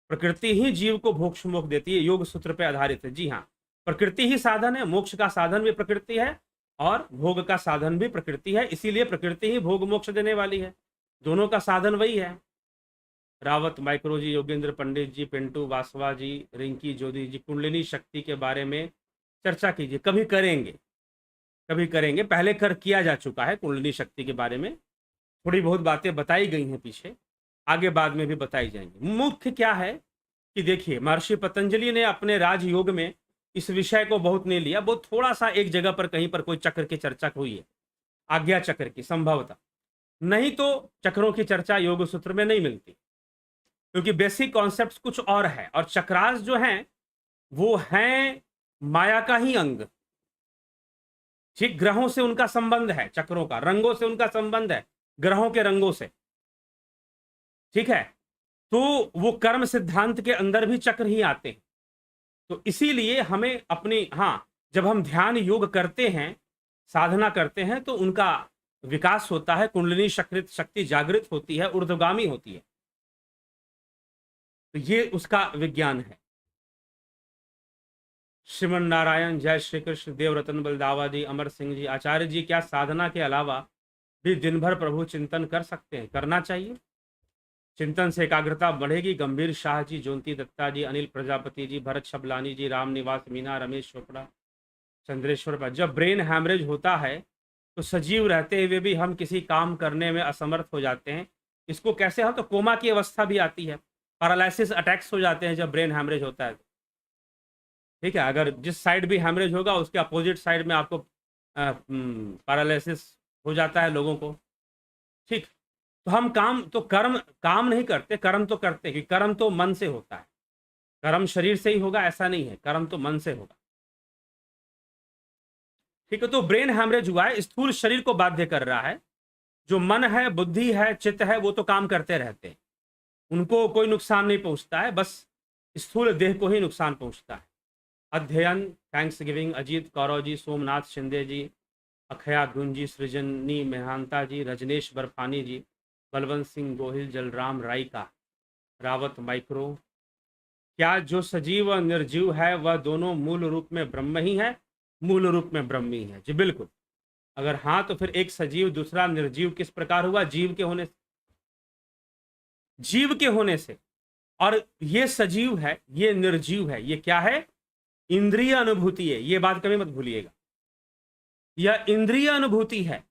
प्रकृति ही जीव को मोक्ष मोक्ष देती है, योग सूत्र पर आधारित है। जी हाँ, प्रकृति ही साधन है, मोक्ष का साधन भी प्रकृति है और भोग का साधन भी प्रकृति है, इसीलिए प्रकृति ही भोग मोक्ष देने वाली है, दोनों का साधन वही है। रावत माइक्रो जी, योगेंद्र पंडित जी, पिंटू वासवा जी, रिंकी जोधी जी, कुंडलिनी शक्ति के बारे में चर्चा कीजिए। कभी करेंगे, कभी करेंगे, पहले किया जा चुका है कुंडलिनी शक्ति के बारे में, थोड़ी बहुत बातें बताई गई हैं पीछे, आगे बाद में भी बताई जाएंगी। मुख्य क्या है कि देखिए, महर्षि पतंजलि ने अपने राजयोग में इस विषय को बहुत नहीं लिया, बहुत थोड़ा सा एक जगह पर कहीं पर कोई चक्र की चर्चा हुई है, आज्ञा चक्र की, संभवतः, नहीं तो चक्रों की चर्चा योग सूत्र में नहीं मिलती, क्योंकि बेसिक कॉन्सेप्ट्स कुछ और है, और चक्रास जो हैं वो हैं माया का ही अंग, ठीक? ग्रहों से उनका संबंध है, चक्रों का रंगों से उनका संबंध है, ग्रहों के रंगों से, ठीक है? तो वो कर्म सिद्धांत के अंदर भी चक्र ही आते हैं, तो इसीलिए हमें अपनी, हाँ, जब हम ध्यान योग करते हैं, साधना करते हैं, तो उनका विकास होता है, कुंडलिनी शक्ति जागृत होती है, ऊर्ध्वगामी होती है। तो ये उसका विज्ञान है। श्रीमन नारायण, जय श्री कृष्ण, देव रतन बलदावा जी, अमर सिंह जी, आचार्य जी, क्या साधना के अलावा भी दिन भर प्रभु चिंतन कर सकते हैं? करना चाहिए। चिंतन से एकाग्रता बढ़ेगी। गंभीर शाह जी, ज्योति दत्ता जी, अनिल प्रजापति जी, भरत शबलानी जी, राम निवास मीना, रमेश चोपड़ा, चंद्रेश्वर पर। जब ब्रेन हैमरेज होता है तो सजीव रहते हुए भी हम किसी काम करने में असमर्थ हो जाते हैं। इसको कैसे हम, तो कोमा की अवस्था भी आती है, पैरालिसिस अटैक्स हो जाते हैं जब ब्रेन हैमरेज होता है। ठीक है, अगर जिस साइड भी हैमरेज होगा उसके अपोजिट साइड में आपको पैरालिसिस हो जाता है लोगों को। ठीक, तो हम काम नहीं करते, कर्म तो करते, कि कर्म तो मन से होता है। कर्म शरीर से ही होगा ऐसा नहीं है, कर्म तो मन से होगा। ठीक है, तो ब्रेन हैमरेज हुआ है, स्थूल शरीर को बाध्य कर रहा है। जो मन है, बुद्धि है, चित्त है, वो तो काम करते रहते हैं, उनको कोई नुकसान नहीं पहुंचता है, बस स्थूल देह को ही नुकसान पहुंचता है। अध्ययन, थैंक्स गिविंग, अजीत कौरव जी, सोमनाथ शिंदे जी, अखया गुंज जी, सृजनी मेहांता जी, रजनेश बर्फानी जी, बलवंत सिंह गोहिल, जलराम रायका, रावत माइक्रो। क्या जो सजीव और निर्जीव है वह दोनों मूल रूप में ब्रह्म ही है? मूल रूप में ब्रह्म ही है जी, बिल्कुल। अगर हाँ, तो फिर एक सजीव दूसरा निर्जीव किस प्रकार हुआ? जीव के होने से। जीव के होने से। और ये सजीव है, ये निर्जीव है, ये क्या है? इंद्रिय अनुभूति है। ये बात कभी मत भूलिएगा, यह इंद्रिय अनुभूति है।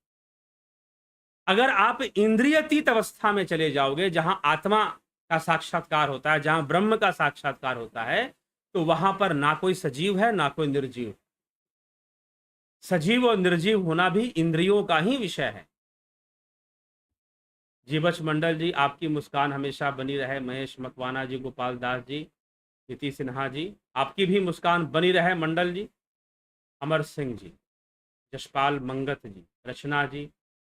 अगर आप इंद्रियतीत अवस्था में चले जाओगे, जहां आत्मा का साक्षात्कार होता है, जहां ब्रह्म का साक्षात्कार होता है, तो वहां पर ना कोई सजीव है ना कोई निर्जीव। सजीव और निर्जीव होना भी इंद्रियों का ही विषय है। जीवच मंडल जी, आपकी मुस्कान हमेशा बनी रहे। महेश मकवाना जी, गोपाल दास जी, नीति सिन्हा जी, आपकी भी मुस्कान बनी रहे मंडल जी। अमर सिंह जी, जशपाल मंगत जी, रचना जी,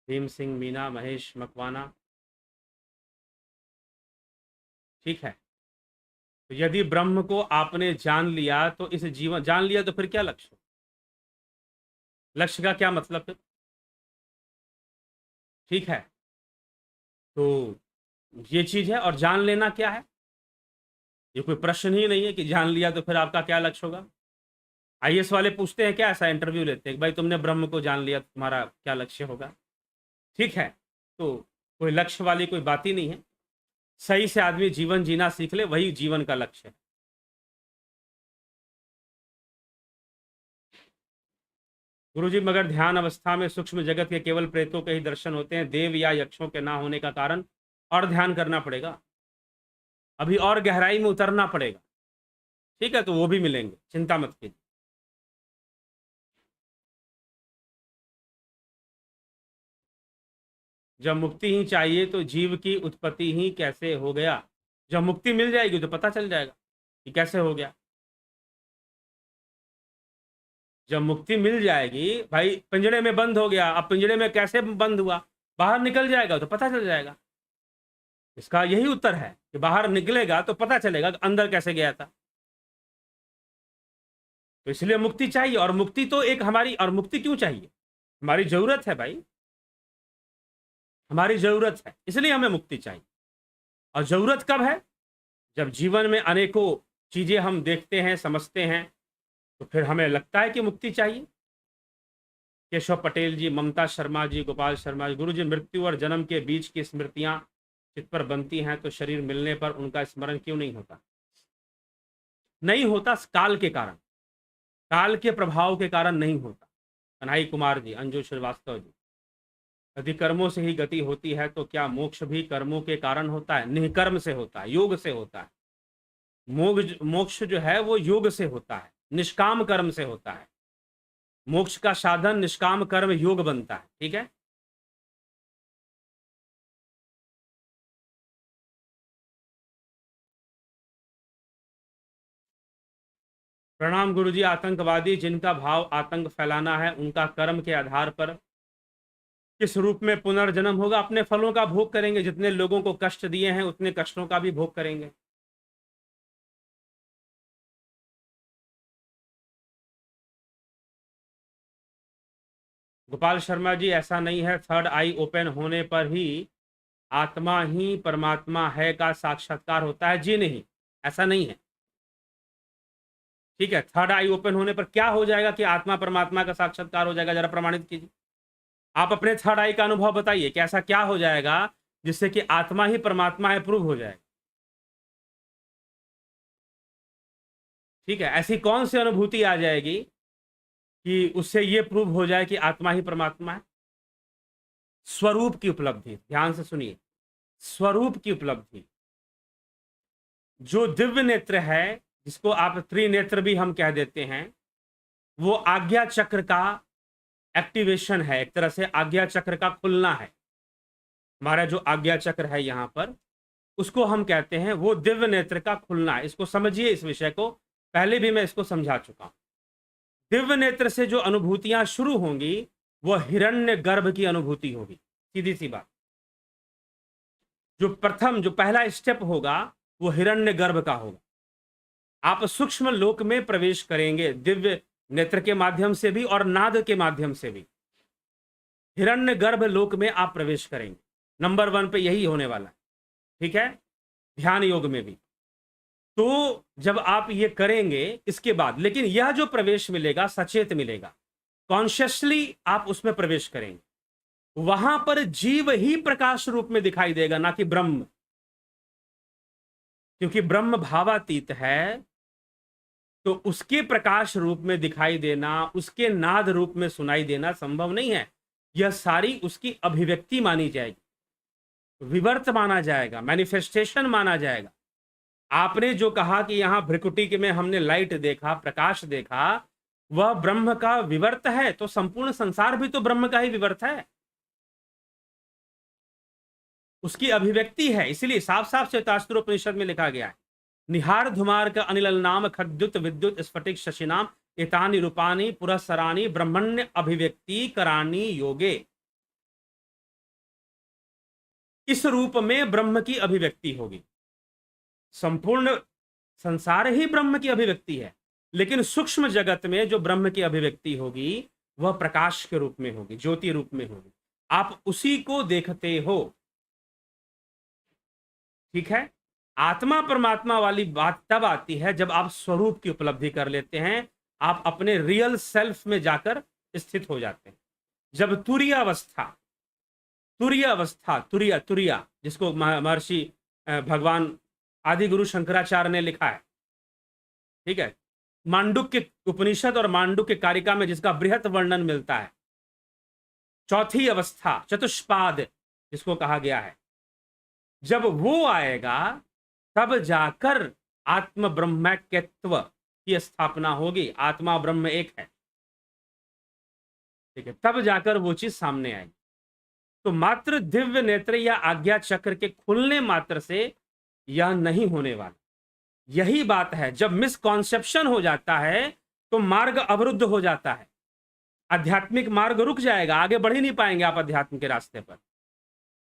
भीम सिंह मीना, महेश मकवाना। ठीक है, तो यदि ब्रह्म को आपने जान लिया तो इस जीवन, जान लिया तो फिर क्या लक्ष्य? लक्ष्य का क्या मतलब है? ठीक है, तो ये चीज है। और जान लेना क्या है? ये कोई प्रश्न ही नहीं है कि जान लिया तो फिर आपका क्या लक्ष्य होगा। आईएएस वाले पूछते हैं क्या, ऐसा इंटरव्यू लेते हैं, भाई तुमने ब्रह्म को जान लिया तो तुम्हारा क्या लक्ष्य होगा? ठीक है, तो कोई लक्ष्य वाली कोई बात ही नहीं है। सही से आदमी जीवन जीना सीख ले, वही जीवन का लक्ष्य है। गुरुजी, मगर ध्यान अवस्था में सूक्ष्म जगत के केवल प्रेतों के ही दर्शन होते हैं, देव या यक्षों के ना होने का कारण? और ध्यान करना पड़ेगा, अभी और गहराई में उतरना पड़ेगा। ठीक है, तो वो भी मिलेंगे, चिंता मत कीजिए। जब मुक्ति ही चाहिए तो जीव की उत्पत्ति ही कैसे हो गया? जब मुक्ति मिल जाएगी तो पता चल जाएगा कि कैसे हो गया। जब मुक्ति मिल जाएगी, भाई पिंजड़े में बंद हो गया, अब पिंजड़े में कैसे बंद हुआ, बाहर निकल जाएगा तो पता चल जाएगा। इसका यही उत्तर है कि बाहर निकलेगा तो पता चलेगा कि अंदर कैसे गया था। तो इसलिए मुक्ति चाहिए, और मुक्ति तो एक हमारी, और मुक्ति क्यों चाहिए? हमारी जरूरत है भाई, हमारी जरूरत है, इसलिए हमें मुक्ति चाहिए। और जरूरत कब है? जब जीवन में अनेकों चीजें हम देखते हैं, समझते हैं, तो फिर हमें लगता है कि मुक्ति चाहिए। केशव पटेल जी, ममता शर्मा जी, गोपाल शर्मा जी, गुरु जी, मृत्यु और जन्म के बीच की स्मृतियां चित्त पर बनती हैं तो शरीर मिलने पर उनका स्मरण क्यों नहीं होता? नहीं होता, काल के कारण, काल के प्रभाव के कारण नहीं होता। कन्हई कुमार जी, अंजू श्रीवास्तव जी, यदि कर्मों से ही गति होती है तो क्या मोक्ष भी कर्मों के कारण होता है? निष्कर्म से होता है, योग से होता है। मोक्ष जो है वो योग से होता है, निष्काम कर्म से होता है। मोक्ष का साधन निष्काम कर्म योग बनता है। ठीक है, प्रणाम गुरुजी। आतंकवादी जिनका भाव आतंक फैलाना है, उनका कर्म के आधार पर किस रूप में पुनर्जन्म होगा? अपने फलों का भोग करेंगे। जितने लोगों को कष्ट दिए हैं उतने कष्टों का भी भोग करेंगे। गोपाल शर्मा जी, ऐसा नहीं है थर्ड आई ओपन होने पर ही आत्मा ही परमात्मा है का साक्षात्कार होता है। जी नहीं, ऐसा नहीं है। ठीक है, थर्ड आई ओपन होने पर क्या हो जाएगा कि आत्मा परमात्मा का साक्षात्कार हो जाएगा? जरा प्रमाणित कीजिए। आप अपने थर्ड आई का अनुभव बताइए कि ऐसा क्या हो जाएगा जिससे कि आत्मा ही परमात्मा है प्रूव हो जाएगा। ठीक है, ऐसी कौन सी अनुभूति आ जाएगी कि उससे ये प्रूव हो जाए कि आत्मा ही परमात्मा है? स्वरूप की उपलब्धि, ध्यान से सुनिए, स्वरूप की उपलब्धि। जो दिव्य नेत्र है, जिसको आप त्रिनेत्र भी हम कह देते हैं, वो आज्ञा चक्र का एक्टिवेशन है, एक तरह से आज्ञा चक्र का खुलना है। हमारा जो आज्ञा चक्र है यहां पर, उसको हम कहते हैं वो दिव्य नेत्र का खुलना है। इसको समझिए, इस विषय को पहले भी मैं इसको समझा चुका हूं। दिव्य नेत्र से जो अनुभूतियां शुरू होंगी वो हिरण्य गर्भ की अनुभूति होगी, सीधी सी बात। जो प्रथम, जो पहला स्टेप होगा वो हिरण्य गर्भ का होगा। आप सूक्ष्म लोक में प्रवेश करेंगे दिव्य नेत्र के माध्यम से भी और नाद के माध्यम से भी। हिरण्य गर्भ लोक में आप प्रवेश करेंगे, नंबर 1 पे यही होने वाला है। ठीक है, ध्यान योग में भी। तो जब आप ये करेंगे इसके बाद, लेकिन यह जो प्रवेश मिलेगा सचेत मिलेगा, कॉन्शियसली आप उसमें प्रवेश करेंगे। वहां पर जीव ही प्रकाश रूप में दिखाई देगा, ना कि ब्रह्म, क्योंकि ब्रह्म भावातीत है। तो उसके प्रकाश रूप में दिखाई देना, उसके नाद रूप में सुनाई देना संभव नहीं है। यह सारी उसकी अभिव्यक्ति मानी जाएगी, विवर्त माना जाएगा, मैनिफेस्टेशन माना जाएगा। आपने जो कहा कि यहां भ्रिकुटी में हमने लाइट देखा, प्रकाश देखा, वह ब्रह्म का विवर्त है, तो संपूर्ण संसार भी तो ब्रह्म का ही विवर्त है, उसकी अभिव्यक्ति है। इसलिए साफ साफ श्वेतास्त्रोपनिषद में लिखा गया है, निहार धुमार का अनिल नाम खद्युत विद्युत स्फटिक शशिनाम एतानि रूपानि पुरस्सरानि ब्रह्मण्य अभिव्यक्ति करानी योगे। इस रूप में ब्रह्म की अभिव्यक्ति होगी। संपूर्ण संसार ही ब्रह्म की अभिव्यक्ति है, लेकिन सूक्ष्म जगत में जो ब्रह्म की अभिव्यक्ति होगी वह प्रकाश के रूप में होगी, ज्योति रूप में होगी। आप उसी को देखते हो। ठीक है, आत्मा परमात्मा वाली बात तब आती है जब आप स्वरूप की उपलब्धि कर लेते हैं, आप अपने रियल सेल्फ में जाकर स्थित हो जाते हैं। जब तुरीय अवस्था, तुरीय जिसको महर्षि भगवान आदि गुरु शंकराचार्य ने लिखा है। ठीक है, मांडुक्य उपनिषद और मांडुक्य कारिका में जिसका बृहत वर्णन मिलता है। चौथी अवस्था चतुष्पाद जिसको कहा गया है, जब वो आएगा तब जाकर आत्म ब्रह्मैक्यत्व की स्थापना होगी। आत्मा ब्रह्म एक है। ठीक है, तब जाकर वो चीज सामने आएगी। तो मात्र दिव्य नेत्र या आज्ञा चक्र के खुलने मात्र से यह नहीं होने वाला। यही बात है, जब मिसकॉन्सेप्शन हो जाता है तो मार्ग अवरुद्ध हो जाता है, आध्यात्मिक मार्ग रुक जाएगा, आगे बढ़ ही नहीं पाएंगे आप अध्यात्म के रास्ते पर।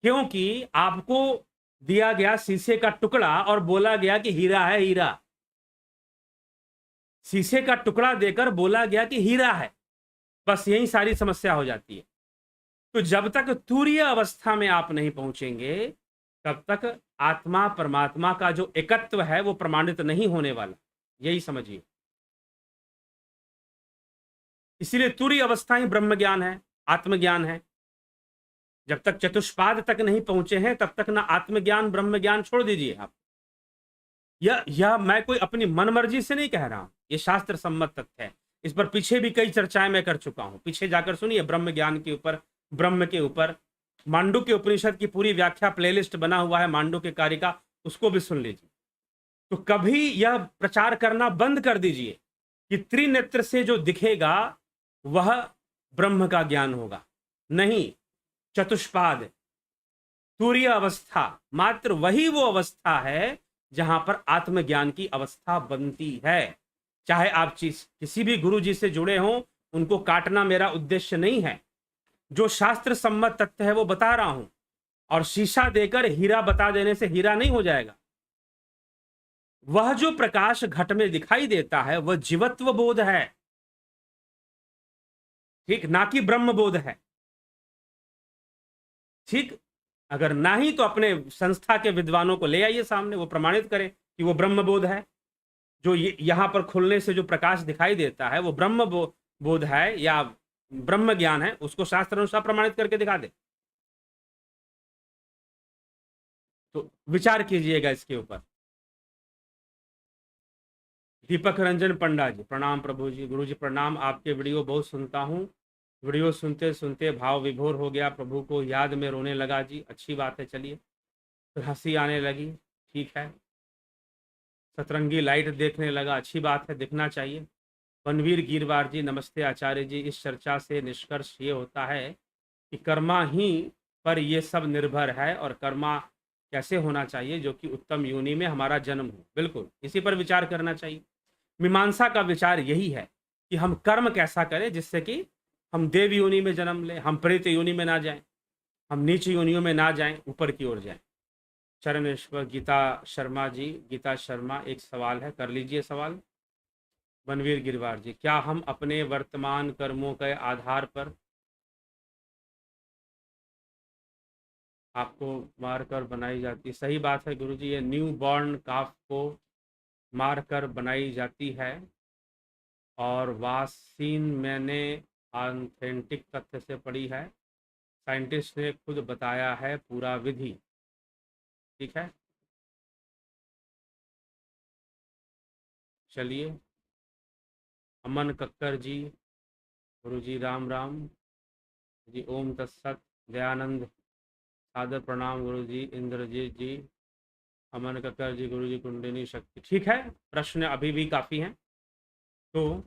क्योंकि आपको दिया गया शीशे का टुकड़ा और बोला गया कि हीरा है, हीरा। शीशे का टुकड़ा देकर बोला गया कि हीरा है, बस यही सारी समस्या हो जाती है। तो जब तक तुरीय अवस्था में आप नहीं पहुंचेंगे तब तक आत्मा परमात्मा का जो एकत्व है वो प्रमाणित नहीं होने वाला, यही समझिए। इसीलिए तुरीय अवस्था ही ब्रह्म ज्ञान है, आत्मज्ञान है। जब तक चतुष्पाद तक नहीं पहुंचे हैं तब तक ना आत्मज्ञान ब्रह्म ज्ञान, छोड़ दीजिए आप। यह मैं कोई अपनी मनमर्जी से नहीं कह रहा हूं, यह शास्त्र सम्मत तथ्य है। इस पर पीछे भी कई चर्चाएं मैं कर चुका हूं, पीछे जाकर सुनिए। ब्रह्म ज्ञान के ऊपर, ब्रह्म के ऊपर मांडुक्य उपनिषद की पूरी व्याख्या प्लेलिस्ट बना हुआ है, मांडुक्य कारिका, उसको भी सुन लीजिए। तो कभी यह प्रचार करना बंद कर दीजिए कि त्रिनेत्र से जो दिखेगा वह ब्रह्म का ज्ञान होगा। नहीं, चतुष्पाद तुरीय अवस्था मात्र वही वो अवस्था है जहां पर आत्मज्ञान की अवस्था बनती है। चाहे आप किसी भी गुरु जी से जुड़े हों, उनको काटना मेरा उद्देश्य नहीं है। जो शास्त्र सम्मत तथ्य है वो बता रहा हूं, और शीशा देकर हीरा बता देने से हीरा नहीं हो जाएगा। वह जो प्रकाश घट में दिखाई देता है वह जीवत्व बोध है। ठीक, ना कि ब्रह्मबोध है। ठीक, अगर ना ही तो अपने संस्था के विद्वानों को ले आइए सामने, वो प्रमाणित करें कि वो ब्रह्मबोध है। जो यहाँ पर खुलने से जो प्रकाश दिखाई देता है वो बोध है या ब्रह्म ज्ञान है, उसको शास्त्र अनुसार प्रमाणित करके दिखा दे। तो विचार कीजिएगा इसके ऊपर। दीपक रंजन पंडा जी, प्रणाम प्रभु जी। गुरु जी प्रणाम, आपके वीडियो बहुत सुनता हूँ। वीडियो सुनते सुनते भाव विभोर हो गया, प्रभु को याद में रोने लगा जी। अच्छी बात है, चलिए। फिर हंसी आने लगी, ठीक है। सतरंगी लाइट देखने लगा, अच्छी बात है, देखना चाहिए। बनवीर गिरवार जी, नमस्ते आचार्य जी। इस चर्चा से निष्कर्ष ये होता है कि कर्मा ही पर ये सब निर्भर है, और कर्मा कैसे होना चाहिए जो कि उत्तम योनि में हमारा जन्म हो। बिल्कुल इसी पर विचार करना चाहिए। मीमांसा का विचार यही है कि हम कर्म कैसा करें जिससे कि हम देव योनि में जन्म लें, हम प्रेत योनि में ना जाएं, हम नीच योनियों में ना जाएं, ऊपर की ओर जाएं। चरणेश्वर गीता शर्मा जी, गीता शर्मा, एक सवाल है, कर लीजिए सवाल। बनवीर गिरवार जी, क्या हम अपने वर्तमान कर्मों के आधार पर आपको मारकर बनाई जाती? सही बात है गुरुजी, ये न्यू बॉर्न काफ को मारकर बनाई जाती है, और वासीन मैंने ऑथेंटिक तथ्य से पढ़ी है, साइंटिस्ट ने खुद बताया है पूरा विधि। ठीक है, चलिए। अमन कक्कर जी, गुरु जी राम राम जी, ओम तत्सत। दयानंद, सादर प्रणाम गुरु जी। इंद्रजीत जी, अमन कक्कर जी, गुरु जी कुंडलिनी शक्ति। ठीक है, प्रश्न अभी भी काफ़ी हैं, तो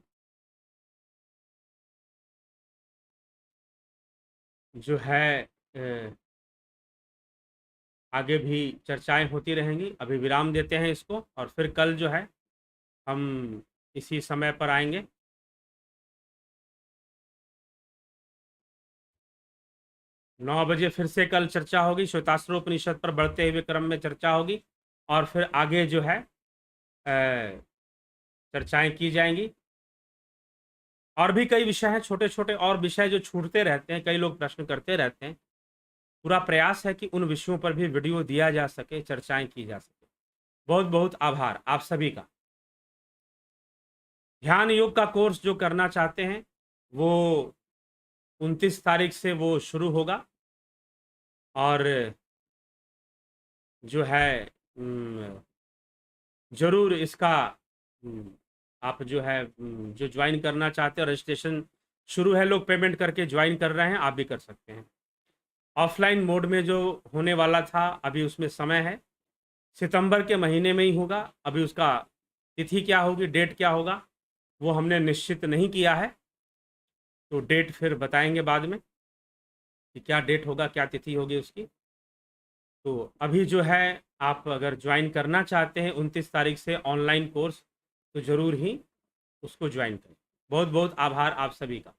जो है आगे भी चर्चाएं होती रहेंगी। अभी विराम देते हैं इसको, और फिर कल जो है हम इसी समय पर आएंगे। नौ बजे फिर से कल चर्चा होगी, श्वेतास्त्रोपनिषद पर बढ़ते हुए क्रम में चर्चा होगी, और फिर आगे जो है चर्चाएं की जाएंगी। और भी कई विषय हैं, छोटे छोटे और विषय जो छूटते रहते हैं, कई लोग प्रश्न करते रहते हैं। पूरा प्रयास है कि उन विषयों पर भी वीडियो दिया जा सके, चर्चाएं की जा सके। बहुत बहुत आभार आप सभी का। ध्यान योग का कोर्स जो करना चाहते हैं वो 29 तारीख से वो शुरू होगा, और जो है ज़रूर इसका आप जो है जो ज्वाइन करना चाहते हैं, रजिस्ट्रेशन शुरू है, लोग पेमेंट करके ज्वाइन कर रहे हैं, आप भी कर सकते हैं। ऑफलाइन मोड में जो होने वाला था अभी उसमें समय है, सितंबर के महीने में ही होगा। अभी उसका तिथि क्या होगी, डेट क्या होगा, वो हमने निश्चित नहीं किया है, तो डेट फिर बताएंगे बाद में कि क्या डेट होगा, क्या तिथि होगी उसकी। तो अभी जो है आप अगर ज्वाइन करना चाहते हैं 29 तारीख से ऑनलाइन कोर्स, तो ज़रूर ही उसको ज्वाइन करें। बहुत बहुत आभार आप सभी का।